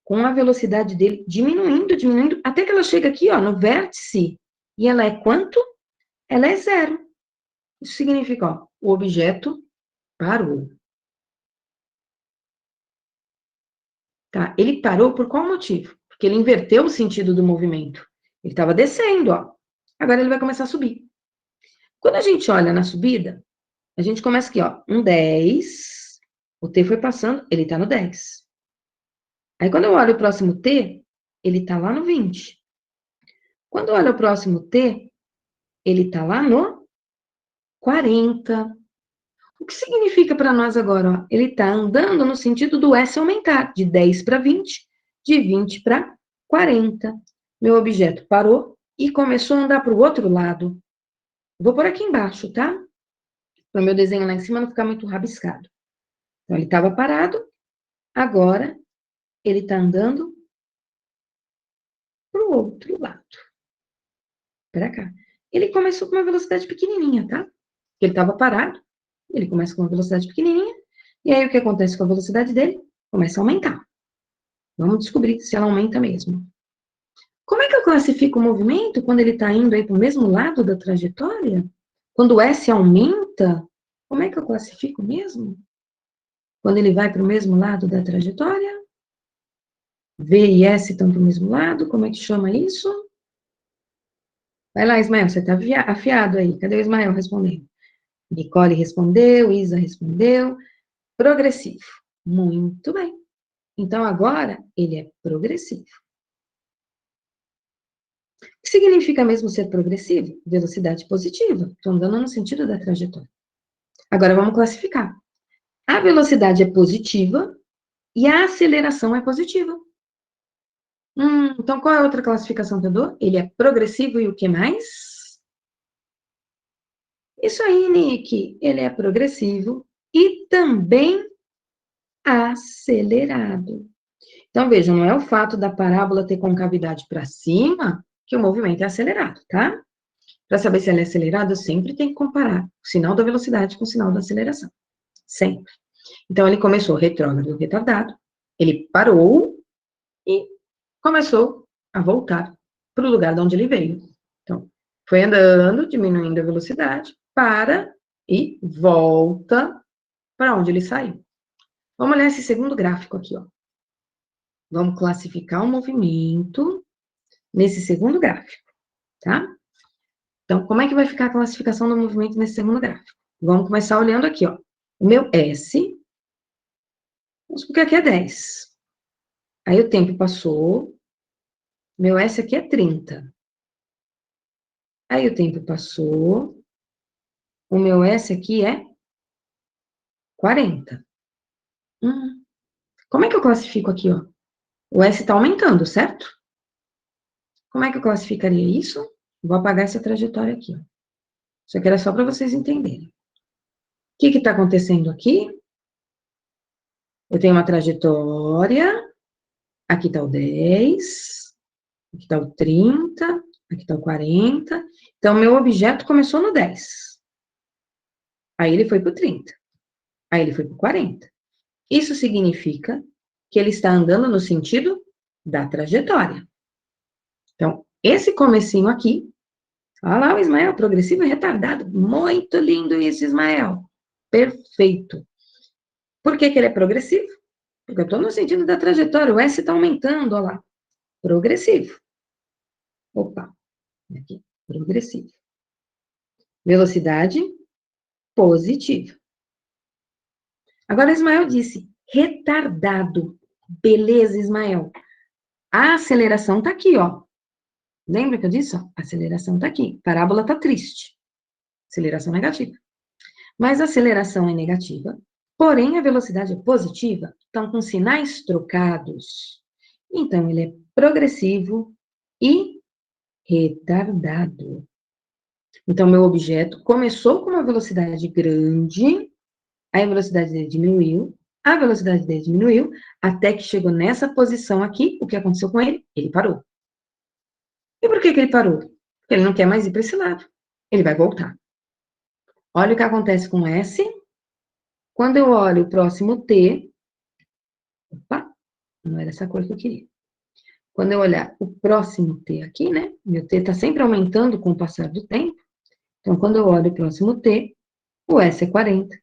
com a velocidade dele diminuindo, diminuindo, até que ela chega aqui, ó, no vértice. E ela é quanto? Ela é zero. Isso significa, ó, o objeto parou. Tá? Ele parou por qual motivo? Porque ele inverteu o sentido do movimento. Ele estava descendo, ó. Agora ele vai começar a subir. Quando a gente olha na subida, a gente começa aqui, ó, um 10. O T foi passando, ele está no 10. Aí, quando eu olho o próximo T, ele está lá no 20. Quando eu olho o próximo T, ele está lá no 40. O que significa para nós agora? Ó? Ele está andando no sentido do S aumentar, de 10 para 20, de 20 para 40. Meu objeto parou e começou a andar para o outro lado. Vou por aqui embaixo, tá? Para o meu desenho lá em cima não ficar muito rabiscado. Então, ele estava parado, agora ele está andando para o outro lado. Para cá. Ele começou com uma velocidade pequenininha, tá? Ele estava parado, ele começa com uma velocidade pequenininha, e aí o que acontece com a velocidade dele? Começa a aumentar. Vamos descobrir se ela aumenta mesmo. Como é que eu classifico o movimento quando ele está indo aí para o mesmo lado da trajetória? Quando o S aumenta, como é que eu classifico mesmo? Quando ele vai para o mesmo lado da trajetória? V e S estão para o mesmo lado, como é que chama isso? Vai lá, Ismael, você está afiado aí. Cadê o Ismael respondendo? Nicole respondeu, Isa respondeu. Progressivo. Muito bem. Então, agora, ele é progressivo. O que significa mesmo ser progressivo? Velocidade positiva. Estou andando no sentido da trajetória. Agora, vamos classificar. A velocidade é positiva e a aceleração é positiva. Então, qual é a outra classificação que eu dou? Ele é progressivo e o que mais? Isso aí, Nick. Ele é progressivo e também acelerado. Então, vejam, não é o fato da parábola ter concavidade para cima que o movimento é acelerado, tá? Para saber se ela é acelerada, sempre tem que comparar o sinal da velocidade com o sinal da aceleração. Sempre. Então, ele começou retrógrado, retardado, ele parou e começou a voltar para o lugar de onde ele veio. Então, foi andando, diminuindo a velocidade, para e volta para onde ele saiu. Vamos olhar esse segundo gráfico aqui, ó. Vamos classificar o movimento nesse segundo gráfico, tá? Então, como é que vai ficar a classificação do movimento nesse segundo gráfico? Vamos começar olhando aqui, ó. O meu S, vamos supor que aqui é 10. Aí o tempo passou, meu S aqui é 30. Aí o tempo passou, o meu S aqui é 40. Como é que eu classifico aqui, ó? O S está aumentando, certo? Como é que eu classificaria isso? Vou apagar essa trajetória aqui, ó. Isso aqui era só para vocês entenderem. O que está acontecendo aqui? Eu tenho uma trajetória, aqui está o 10, aqui está o 30, aqui está o 40. Então, meu objeto começou no 10. Aí ele foi para o 30. Aí ele foi para o 40. Isso significa que ele está andando no sentido da trajetória. Então, esse comecinho aqui, olha lá o Ismael, progressivo e retardado. Muito lindo isso, Ismael. Perfeito. Por que que ele é progressivo? Porque eu estou no sentido da trajetória, o S está aumentando, olha lá. Progressivo. Opa, aqui, progressivo. Velocidade positiva. Agora, Ismael disse, retardado. Beleza, Ismael. A aceleração está aqui, ó. Lembra que eu disse? Ó, a aceleração está aqui. Parábola está triste. Aceleração negativa. Mas a aceleração é negativa, porém a velocidade é positiva. Então, com sinais trocados. Então, ele é progressivo e retardado. Então, meu objeto começou com uma velocidade grande, aí a velocidade dele diminuiu, a velocidade dele diminuiu, até que chegou nessa posição aqui, o que aconteceu com ele? Ele parou. E por que que ele parou? Porque ele não quer mais ir para esse lado. Ele vai voltar. Olha o que acontece com S. Quando eu olho o próximo T, opa, não era essa cor que eu queria. Quando eu olhar o próximo T aqui, né? Meu T está sempre aumentando com o passar do tempo. Então, quando eu olho o próximo T, o S é 40.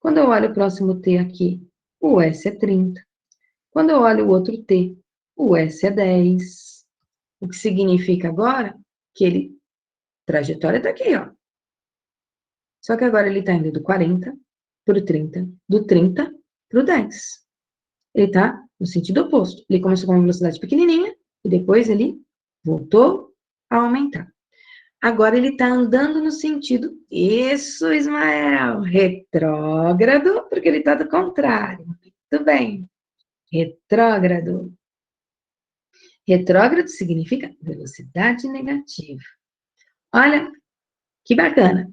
Quando eu olho o próximo T aqui, o S é 30. Quando eu olho o outro T, o S é 10. O que significa agora que ele... Trajetória está aqui, ó. Só que agora ele está indo do 40 para o 30, do 30 para o 10. Ele está no sentido oposto. Ele começou com uma velocidade pequenininha e depois ele voltou a aumentar. Agora ele está andando no sentido, isso, Ismael, retrógrado, porque ele está do contrário. Muito bem. Retrógrado. Retrógrado significa velocidade negativa. Olha, que bacana.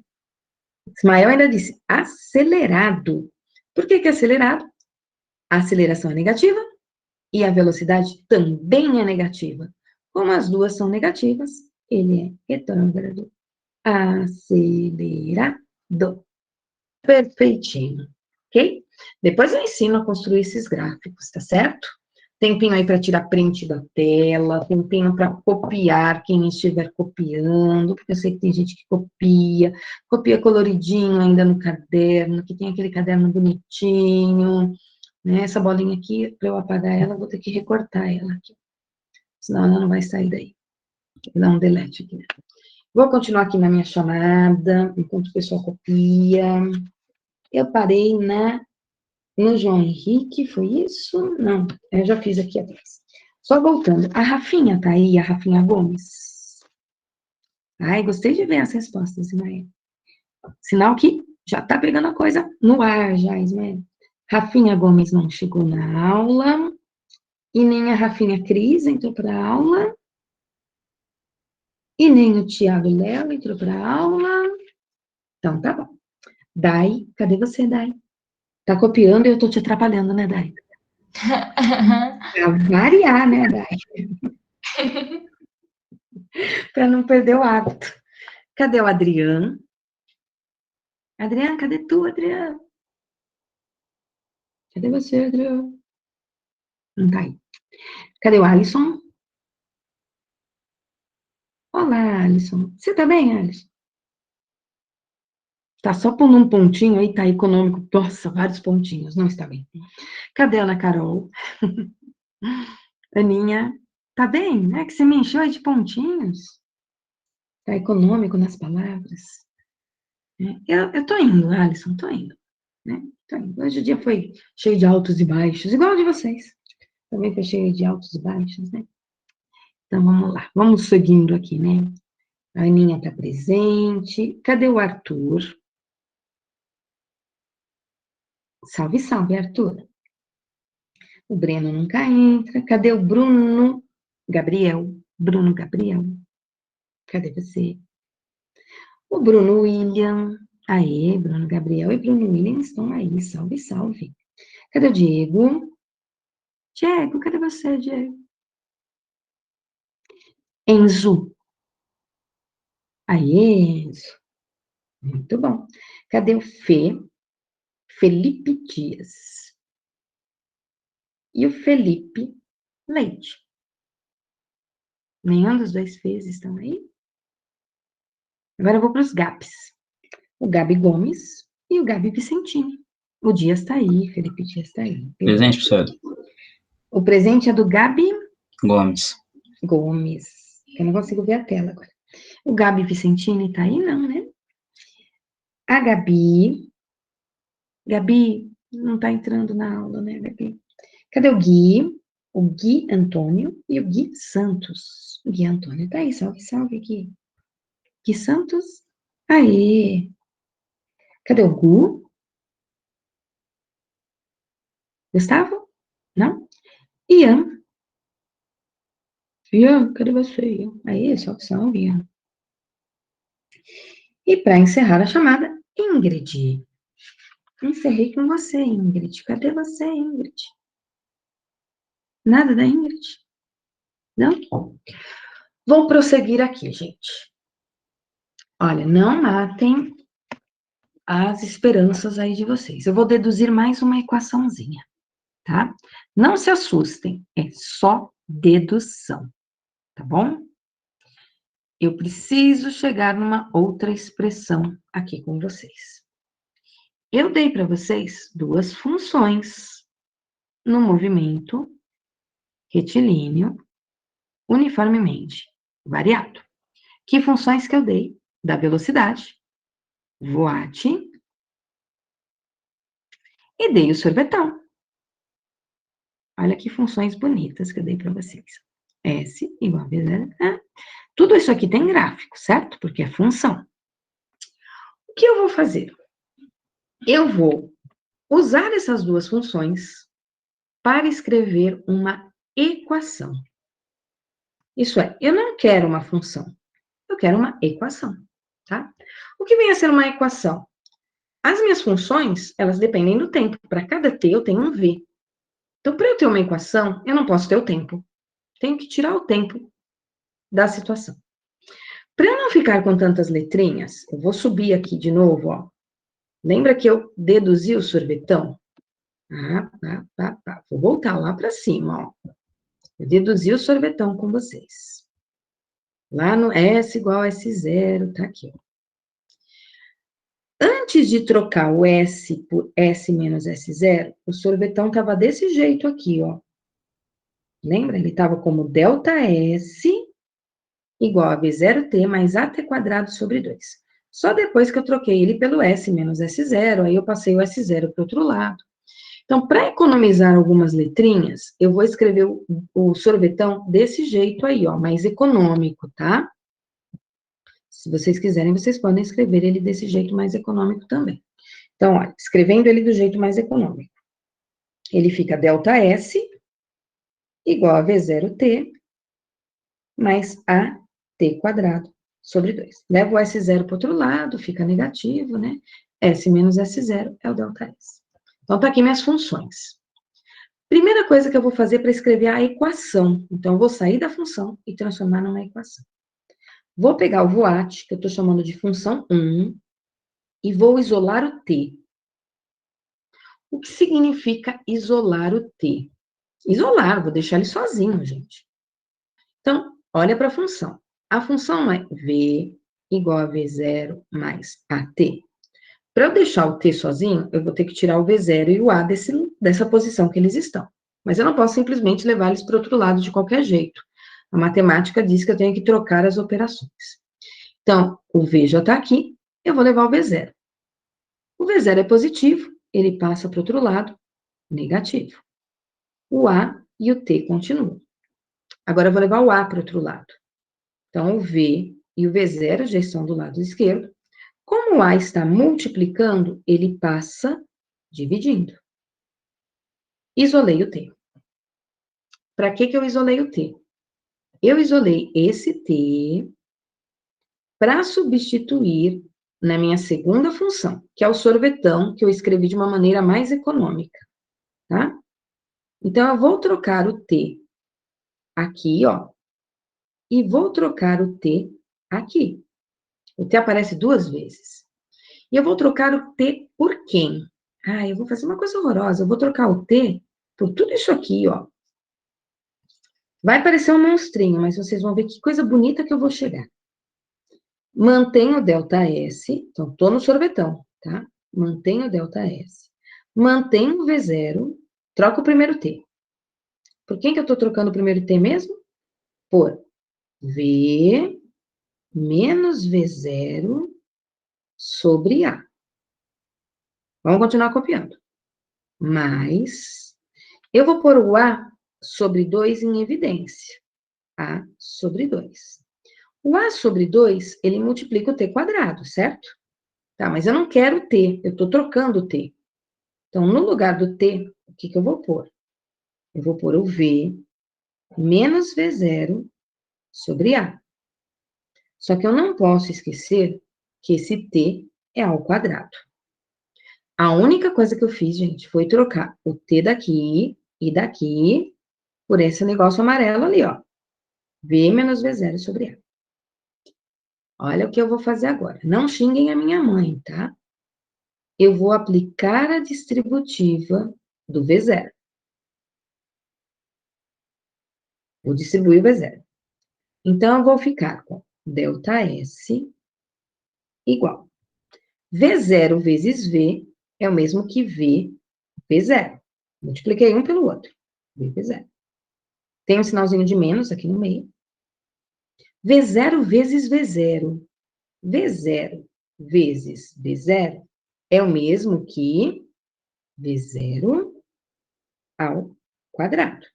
Ismael ainda disse acelerado. Por que que é acelerado? A aceleração é negativa e a velocidade também é negativa. Como as duas são negativas, ele é retrógrado. Acelerado. Perfeitinho, ok? Depois eu ensino a construir esses gráficos, tá certo? Tempinho aí para tirar print da tela, tempinho para copiar quem estiver copiando, porque eu sei que tem gente que copia coloridinho ainda no caderno, que tem aquele caderno bonitinho, né? Essa bolinha aqui, para eu apagar ela, vou ter que recortar ela aqui, senão ela não vai sair daí. Vou dar um delete aqui, né? Vou continuar aqui na minha chamada, enquanto o pessoal copia. Eu parei na No João Henrique, foi isso? Não, eu já fiz aqui atrás. Só voltando. A Rafinha tá aí, a Rafinha Gomes. Ai, gostei de ver as respostas, Ismael. Sinal que já tá pegando a coisa no ar, já, Ismael. Rafinha Gomes não chegou na aula. E nem a Rafinha Cris entrou para a aula. E nem o Tiago Léo entrou para a aula. Então, tá bom. Dai, cadê você, Dai? Tá copiando e eu tô te atrapalhando, né, Dai? Pra variar, né, Dai? Pra não perder o hábito. Cadê o Adriano? Adriano, cadê tu, Adriano? Cadê você, Adriano? Não tá aí. Cadê o Alisson? Olá, Alisson. Você tá bem, Alisson? Tá só pondo um pontinho aí, tá econômico. Nossa, vários pontinhos. Não está bem. Cadê a Ana Carol? Aninha, tá bem, né? Que você me encheu aí de pontinhos. Tá econômico nas palavras. Eu tô indo, Alisson, tô indo. Né? Tô indo. Hoje o dia foi cheio de altos e baixos, igual o de vocês. Também foi cheio de altos e baixos, né? Então, vamos lá. Vamos seguindo aqui, né? A Aninha tá presente. Cadê o Arthur? Salve, salve, Arthur. O Breno nunca entra. Cadê o Bruno Gabriel? Bruno Gabriel. Cadê você? O Bruno William. Aê, Bruno Gabriel e Bruno William estão aí. Salve, salve. Cadê o Diego? Diego, cadê você, Diego? Enzo. Aê, Enzo. Muito bom. Cadê o Fê? Felipe Dias. E o Felipe Leite. Nenhum dos dois Fês estão aí? Agora eu vou para os Gabs. O Gabi Gomes e o Gabi Vicentini. O Dias está aí, Felipe Dias está aí. Presente, professor. O presente é do Gabi Gomes. Gomes. Eu não consigo ver a tela agora. O Gabi Vicentini tá aí, não, né? A Gabi. Gabi não tá entrando na aula, né, Gabi? Cadê o Gui? O Gui Antônio e o Gui Santos. O Gui Antônio tá aí, salve, salve, Gui. Gui Santos? Aê! Cadê o Gu? Gustavo? Não? Ian? Ian, cadê você, Ian? Aê, salve, salve, Ian. E para encerrar a chamada, Ingrid. Encerrei com você, Ingrid. Cadê você, Ingrid? Nada da Ingrid? Não? Vou prosseguir aqui, gente. Olha, não matem as esperanças aí de vocês. Eu vou deduzir mais uma equaçãozinha, tá? Não se assustem, é só dedução, tá bom? Eu preciso chegar numa outra expressão aqui com vocês. Eu dei para vocês duas funções no movimento retilíneo uniformemente variado. Que funções que eu dei? Da velocidade, voate, e dei o sorvetão. Olha que funções bonitas que eu dei para vocês. S igual a V zero. Tudo isso aqui tem gráfico, certo? Porque é função. O que eu vou fazer? Eu vou usar essas duas funções para escrever uma equação. Isso é, eu não quero uma função, eu quero uma equação, tá? O que vem a ser uma equação? As minhas funções, elas dependem do tempo. Para cada t, eu tenho um v. Então, para eu ter uma equação, eu não posso ter o tempo. Tenho que tirar o tempo da situação. Para eu não ficar com tantas letrinhas, eu vou subir aqui de novo, ó. Lembra que eu deduzi o sorvetão? Vou voltar lá para cima, ó. Eu deduzi o sorvetão com vocês. Lá no S igual a S0, tá aqui, ó. Antes de trocar o S por S menos S0, o sorvetão estava desse jeito aqui, ó. Lembra? Ele estava como ΔS igual a V0T mais AT quadrado sobre 2. Só depois que eu troquei ele pelo S menos S0, aí eu passei o S0 para o outro lado. Então, para economizar algumas letrinhas, eu vou escrever o sorvetão desse jeito aí, ó, mais econômico, tá? Se vocês quiserem, vocês podem escrever ele desse jeito mais econômico também. Então, olha, escrevendo ele do jeito mais econômico. Ele fica ΔS igual a V0T mais AT quadrado sobre 2. Levo o S0 para o outro lado, fica negativo, né? S menos S0 é o ΔS. Então, tá aqui minhas funções. Primeira coisa que eu vou fazer para escrever a equação. Então, eu vou sair da função e transformar numa equação. Vou pegar o voat, que eu estou chamando de função 1, e vou isolar o t. O que significa isolar o t? Isolar, vou deixar ele sozinho, gente. Então, olha para a função. A função é v igual a v0 mais at. Para eu deixar o t sozinho, eu vou ter que tirar o v0 e o a dessa posição que eles estão. Mas eu não posso simplesmente levar eles para o outro lado de qualquer jeito. A matemática diz que eu tenho que trocar as operações. Então, o v já está aqui, eu vou levar o v0. O v0 é positivo, ele passa para o outro lado, negativo. O a e o t continuam. Agora, eu vou levar o a para o outro lado. Então, o v e o v0 já estão do lado esquerdo. Como o a está multiplicando, ele passa dividindo. Isolei o t. Para que eu isolei o t? Eu isolei esse t para substituir na minha segunda função, que é o sorvetão, que eu escrevi de uma maneira mais econômica, tá? Então, eu vou trocar o t aqui, ó, e vou trocar o t aqui. O t aparece 2 vezes. E eu vou trocar o t por quem? Ah, eu vou fazer uma coisa horrorosa. Eu vou trocar o t por tudo isso aqui, ó. Vai parecer um monstrinho, mas vocês vão ver que coisa bonita que eu vou chegar. Mantenho o ΔS, então, tô no sorvetão, tá? Mantenho o ΔS. Mantenho o V0, troco o primeiro t. Por quem que eu tô trocando o primeiro t mesmo? Por V menos V0 sobre A. Vamos continuar copiando. Mas, eu vou pôr o A sobre 2 em evidência. A sobre 2. O A sobre 2, ele multiplica o t quadrado, certo? Tá, mas eu não quero o t, eu estou trocando o t. Então, no lugar do t, o que eu vou pôr? Eu vou pôr o v menos v0 sobre A. Só que eu não posso esquecer que esse t é ao quadrado. A única coisa que eu fiz, gente, foi trocar o t daqui e daqui por esse negócio amarelo ali, ó. V menos V0 sobre A. Olha o que eu vou fazer agora. Não xinguem a minha mãe, tá? Eu vou aplicar a distributiva do V0. Vou distribuir o V0. Então, eu vou ficar com ΔS igual. V0 vezes V é o mesmo que V0. Multipliquei um pelo outro. V0. Tem um sinalzinho de menos aqui no meio. V0 vezes V0. V0 vezes V0 é o mesmo que V0 ao quadrado.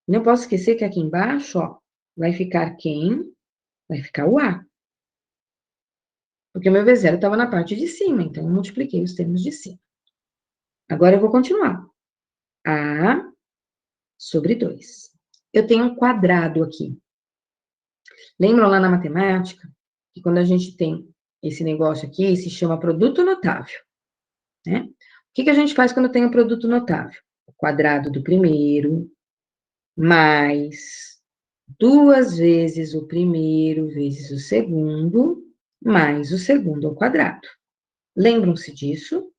Não posso esquecer que aqui embaixo, ó, vai ficar quem? Vai ficar o A. Porque o meu V0 estava na parte de cima, então eu multipliquei os termos de cima. Agora eu vou continuar. A sobre 2. Eu tenho um quadrado aqui. Lembram lá na matemática que quando a gente tem esse negócio aqui, se chama produto notável, né? O que a gente faz quando tem um produto notável? O quadrado do primeiro, mais 2 vezes o primeiro vezes o segundo, mais o segundo ao quadrado. Lembram-se disso?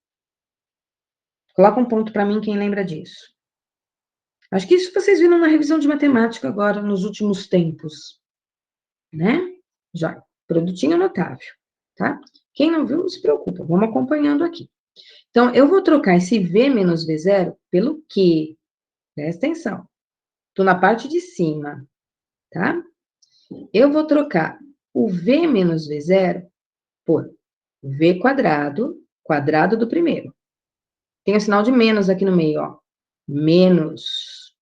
Coloca um ponto para mim quem lembra disso. Acho que isso vocês viram na revisão de matemática agora, nos últimos tempos, né? Já, produtinho notável, tá? Quem não viu, não se preocupa, vamos acompanhando aqui. Então, eu vou trocar esse V menos V0 pelo Q. Presta atenção. Estou na parte de cima, tá? Eu vou trocar o V menos V0 por V quadrado, quadrado do primeiro. tem o sinal de menos aqui no meio, ó. Menos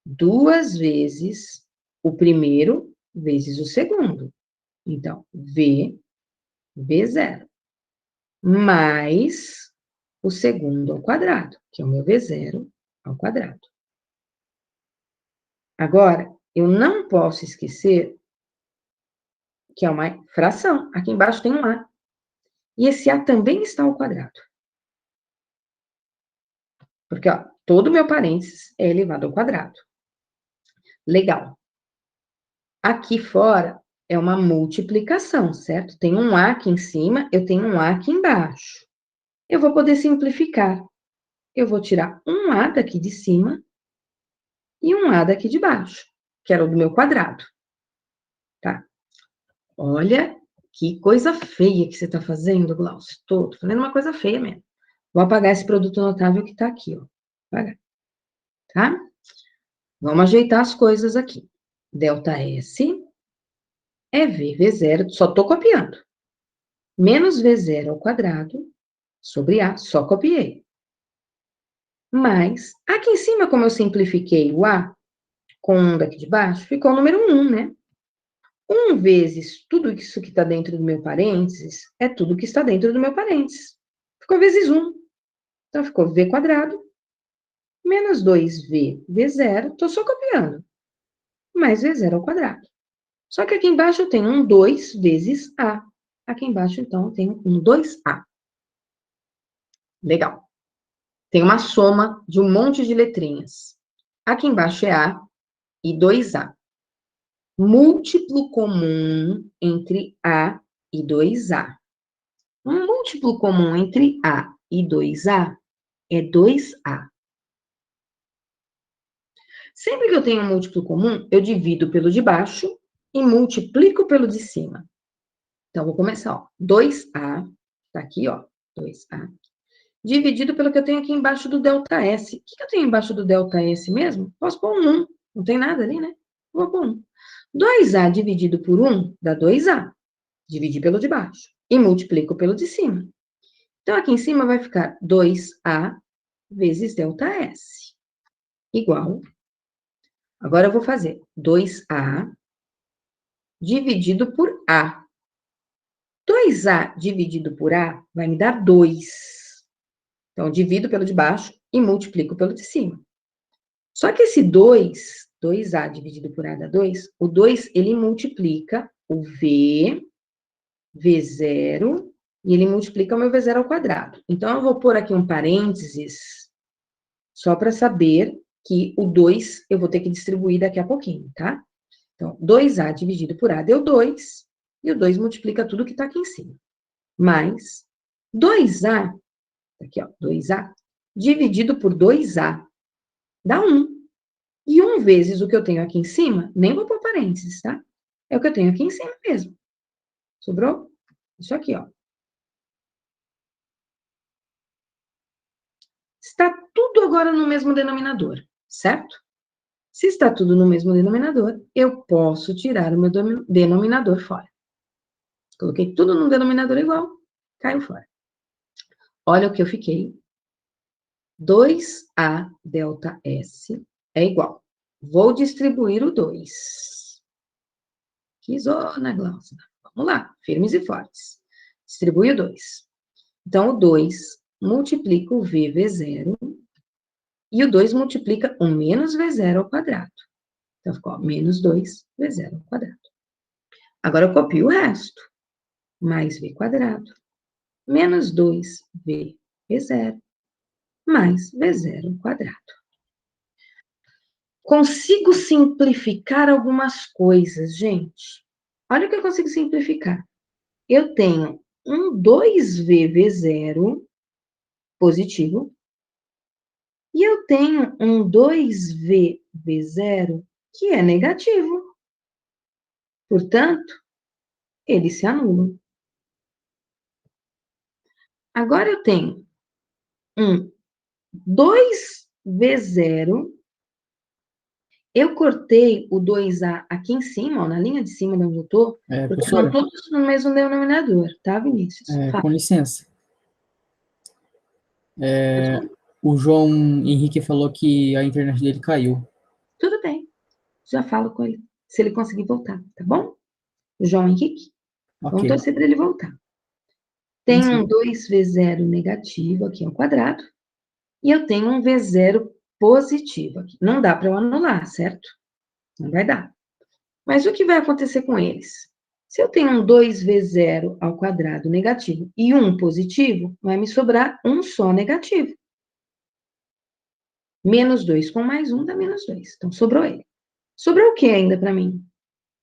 2 vezes o primeiro vezes o segundo. Então, V0. Mais o segundo ao quadrado, que é o meu V0 ao quadrado. Agora, eu não posso esquecer que é uma fração. Aqui embaixo tem um A. E esse A também está ao quadrado. Porque, ó, todo o meu parênteses é elevado ao quadrado. Legal. Aqui fora é uma multiplicação, certo? Tem um A aqui em cima, eu tenho um A aqui embaixo. Eu vou poder simplificar. Eu vou tirar um A daqui de cima e um A daqui de baixo, que era o do meu quadrado. Tá? Olha que coisa feia que você está fazendo, Glaucio. Estou fazendo uma coisa feia mesmo. Vou apagar esse produto notável que está aqui, ó. Apagar. Tá? Vamos ajeitar as coisas aqui. ΔS é V0, só estou copiando. Menos V0 ao quadrado sobre A, só copiei. Mas, aqui em cima, como eu simplifiquei o A, com 1 daqui de baixo, ficou o número 1, né? 1 vezes tudo isso que está dentro do meu parênteses é tudo que está dentro do meu parênteses. Ficou vezes 1. Então, ficou V quadrado menos 2V, V0, estou só copiando, mais V0 ao quadrado. Só que aqui embaixo eu tenho um 2 vezes A. Aqui embaixo, então, eu tenho um 2A. Legal. Tem uma soma de um monte de letrinhas. Aqui embaixo é A e 2A. Múltiplo comum entre A e 2A. Um múltiplo comum entre A e 2A é 2A. Sempre que eu tenho um múltiplo comum, eu divido pelo de baixo e multiplico pelo de cima. Então, vou começar, ó. 2A, tá aqui, ó, 2A, dividido pelo que eu tenho aqui embaixo do ΔS. O que eu tenho embaixo do ΔS mesmo? Posso pôr um 1. Não tem nada ali, né? Vou pôr 1. 2A dividido por 1 dá 2A. Dividir pelo de baixo. E multiplico pelo de cima. Então, aqui em cima vai ficar 2A vezes ΔS. Igual. Agora, eu vou fazer 2A dividido por A. 2A dividido por A vai me dar 2. Então, divido pelo de baixo e multiplico pelo de cima. Só que esse 2A dividido por A dá 2, o 2, ele multiplica o V0, e ele multiplica o meu V0 ao quadrado. Então, eu vou pôr aqui um parênteses, só para saber que o 2 eu vou ter que distribuir daqui a pouquinho, tá? Então, 2A dividido por A deu 2, e o 2 multiplica tudo que está aqui em cima. Mais 2A, aqui ó, 2A, dividido por 2A, dá 1. E 1 vezes o que eu tenho aqui em cima, nem vou pôr parênteses, tá? É o que eu tenho aqui em cima mesmo. Sobrou? Isso aqui, ó. Está tudo agora no mesmo denominador, certo? Se está tudo no mesmo denominador, eu posso tirar o meu denominador fora. Coloquei tudo num denominador igual, caiu fora. Olha o que eu fiquei. 2A ΔS é igual. Vou distribuir o 2. Que zona, Glaucia. Vamos lá, firmes e fortes. Distribui o 2. Então, o 2 multiplica o V0, e o 2 multiplica o menos V0 ao quadrado. Então, ficou ó, menos 2V0 ao quadrado. Agora, eu copio o resto. Mais V quadrado, menos 2V0, mais V0 ao quadrado. Consigo simplificar algumas coisas, gente. Olha o que eu consigo simplificar. Eu tenho um 2VV0 positivo, e eu tenho um 2VV0 que é negativo. Portanto, eles se anulam. Agora eu tenho um 2V0. Eu cortei o 2A aqui em cima, ó, na linha de cima de onde eu estou, porque Professora, estão todos no mesmo denominador, tá, Vinícius? com licença. O João Henrique falou que a internet dele caiu. Tudo bem. Já falo com ele, se ele conseguir voltar, tá bom? O João Henrique? Vamos Ok. torcer para ele voltar. Tem um 2V0 negativo aqui ao quadrado. E eu tenho um V0 positivo aqui. Não dá para eu anular, certo? Não vai dar. Mas o que vai acontecer com eles? Se eu tenho um 2V0 ao quadrado negativo e um positivo, vai me sobrar um só negativo. Menos 2 com mais 1 dá menos 2. Então, sobrou ele. Sobrou o que ainda para mim?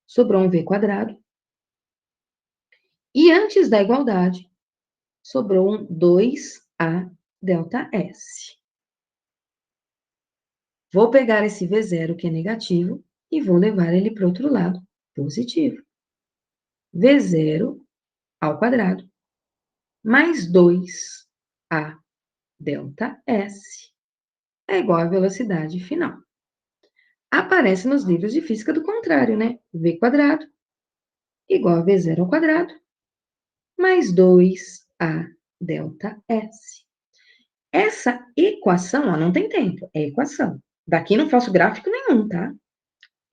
Sobrou um V quadrado. E antes da igualdade, sobrou um 2A delta S. Vou pegar esse V0, que é negativo, e vou levar ele para o outro lado, positivo. V0 ao quadrado, mais 2A delta S, é igual à velocidade final. Aparece nos livros de física do contrário, né? V quadrado igual a V0 ao quadrado, mais 2A delta S. Essa equação, ó, não tem tempo, é equação. Daqui não faço gráfico nenhum, tá?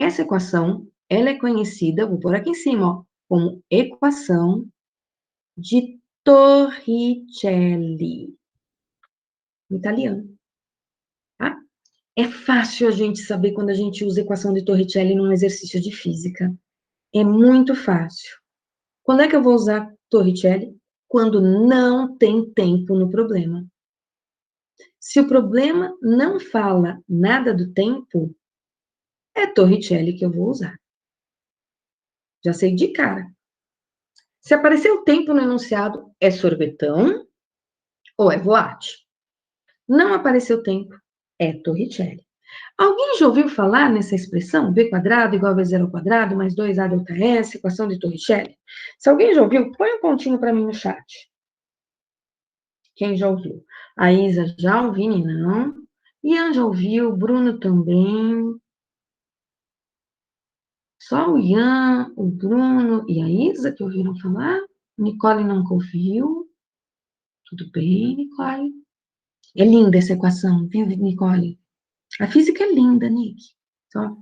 Essa equação, ela é conhecida, vou pôr aqui em cima, ó, como equação de Torricelli, em italiano, tá? É fácil a gente saber quando a gente usa equação de Torricelli num exercício de física. É muito fácil. Quando é que eu vou usar Torricelli? Quando não tem tempo no problema. Se o problema não fala nada do tempo, é Torricelli que eu vou usar. Já sei de cara. Se aparecer o tempo no enunciado, é sorvetão ou é Voat. Não apareceu tempo, é Torricelli. Alguém já ouviu falar nessa expressão? V quadrado igual a V0 ao quadrado, mais 2A delta S, equação de Torricelli? Se alguém já ouviu, põe um pontinho para mim no chat. Quem já ouviu? A Isa já, o Vini não. Ian já ouviu, o Bruno também. Só o Ian, o Bruno e a Isa que ouviram falar. Nicole nunca ouviu. Tudo bem, Nicole? É linda essa equação, viu, Nicole? A física é linda, Nick. Só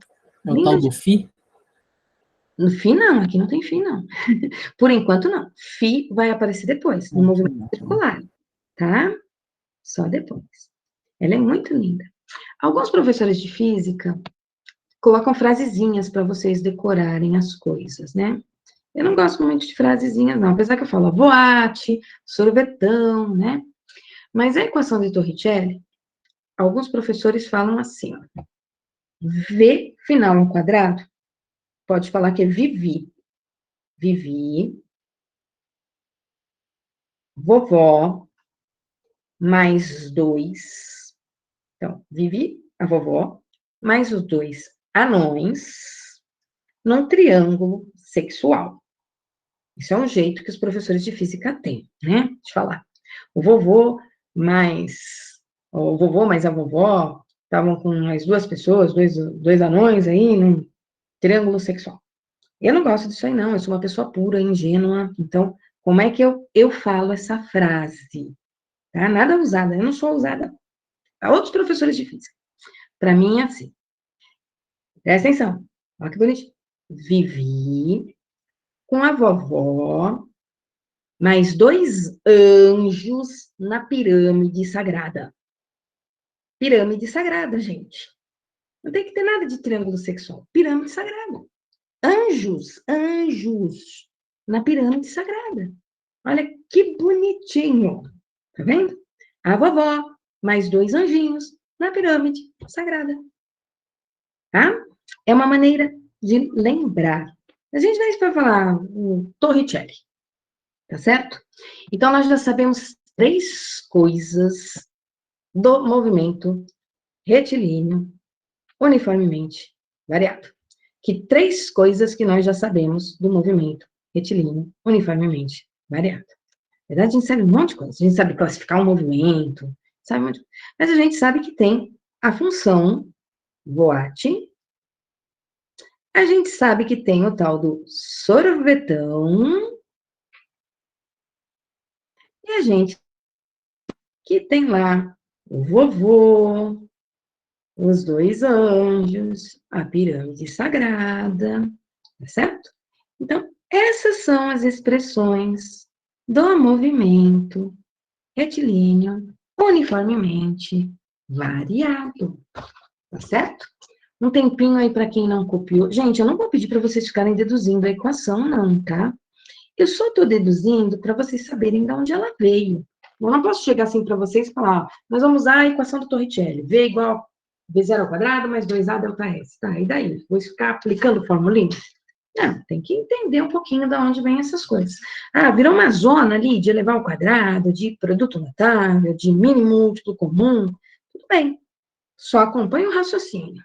É o linda tal do φ? No φ não, aqui não tem φ não. Por enquanto não. Φ vai aparecer depois, no movimento circular, tá? Só depois. Ela é muito linda. Alguns professores de física colocam frasezinhas para vocês decorarem as coisas, né? Eu não gosto muito de frasezinhas, não. Apesar que eu falo boate, sorvetão, né? Mas a equação de Torricelli, alguns professores falam assim, ó. V final ao quadrado, pode falar que é vivi. Vivi, vovó, mais 2. Então, vivi, a vovó, mais os 2 anões, num triângulo sexual. Isso é um jeito que os professores de física têm, né? De falar. O vovô mais a vovó estavam com mais duas pessoas, dois anões aí, num triângulo sexual. Eu não gosto disso aí, não. Eu sou uma pessoa pura, ingênua. Então, como é que eu falo essa frase? Tá? Nada usada. Eu não sou usada. Há outros professores de física. Para mim é assim. Presta atenção. Olha que bonitinho. Vivi com a vovó, mais 2 anjos na pirâmide sagrada. Pirâmide sagrada, gente. Não tem que ter nada de triângulo sexual. Pirâmide sagrada. Anjos na pirâmide sagrada. Olha que bonitinho. Tá vendo? A vovó, mais 2 anjinhos na pirâmide sagrada. Tá? É uma maneira de lembrar. A gente vai falar Torricelli. Tá certo? Então, nós já sabemos 3 coisas do movimento retilíneo uniformemente variado. Que 3 coisas que nós já sabemos do movimento retilíneo uniformemente variado. Na verdade, a gente sabe um monte de coisa. A gente sabe classificar um movimento, sabe um monte de coisa. Mas a gente sabe que tem a função Voat. A gente sabe que tem o tal do sorvetão. E a gente que tem lá o vovô, os dois anjos, a pirâmide sagrada, tá certo? Então, essas são as expressões do movimento retilíneo uniformemente variado, tá certo? Um tempinho aí para quem não copiou. Gente, eu não vou pedir para vocês ficarem deduzindo a equação, não, tá? Eu só estou deduzindo para vocês saberem de onde ela veio. Eu não posso chegar assim para vocês e falar, ó, nós vamos usar a equação do Torricelli. V igual V0 ao quadrado mais 2A delta S. Tá, e daí? Vou ficar aplicando formulinha? Não, tem que entender um pouquinho de onde vêm essas coisas. Ah, virou uma zona ali de elevar ao quadrado, de produto notável, de mínimo múltiplo comum. Tudo bem. Só acompanha o raciocínio.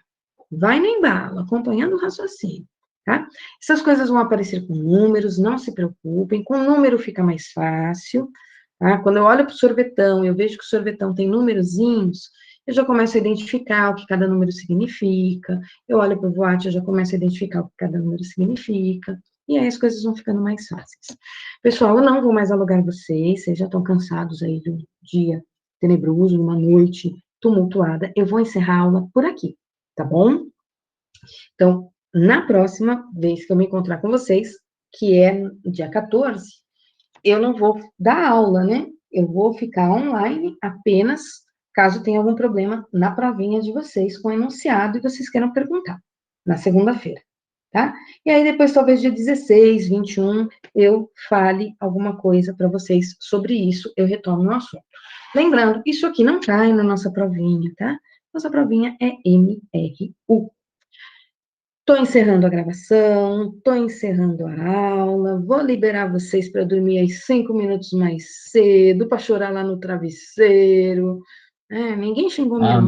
Vai no embalo, acompanhando o raciocínio. Tá? Essas coisas vão aparecer com números, não se preocupem, com número fica mais fácil, tá? Quando eu olho para o sorvetão, eu vejo que o sorvetão tem númerozinhos, eu já começo a identificar o que cada número significa, eu olho para o voate, eu já começo a identificar o que cada número significa, e aí as coisas vão ficando mais fáceis. Pessoal, eu não vou mais alugar vocês já estão cansados aí de um dia tenebroso, uma noite tumultuada, eu vou encerrar a aula por aqui, tá bom? Então, na próxima vez que eu me encontrar com vocês, que é no dia 14, eu não vou dar aula, né? Eu vou ficar online apenas caso tenha algum problema na provinha de vocês com o enunciado e vocês queiram perguntar, na segunda-feira, tá? E aí depois, talvez dia 16, 21, eu fale alguma coisa para vocês sobre isso, eu retomo no assunto. Lembrando, isso aqui não cai na nossa provinha, tá? Nossa provinha é MRU. Estou encerrando a gravação, estou encerrando a aula, vou liberar vocês para dormir aí 5 minutos mais cedo, para chorar lá no travesseiro. Ninguém xingou minha mãe.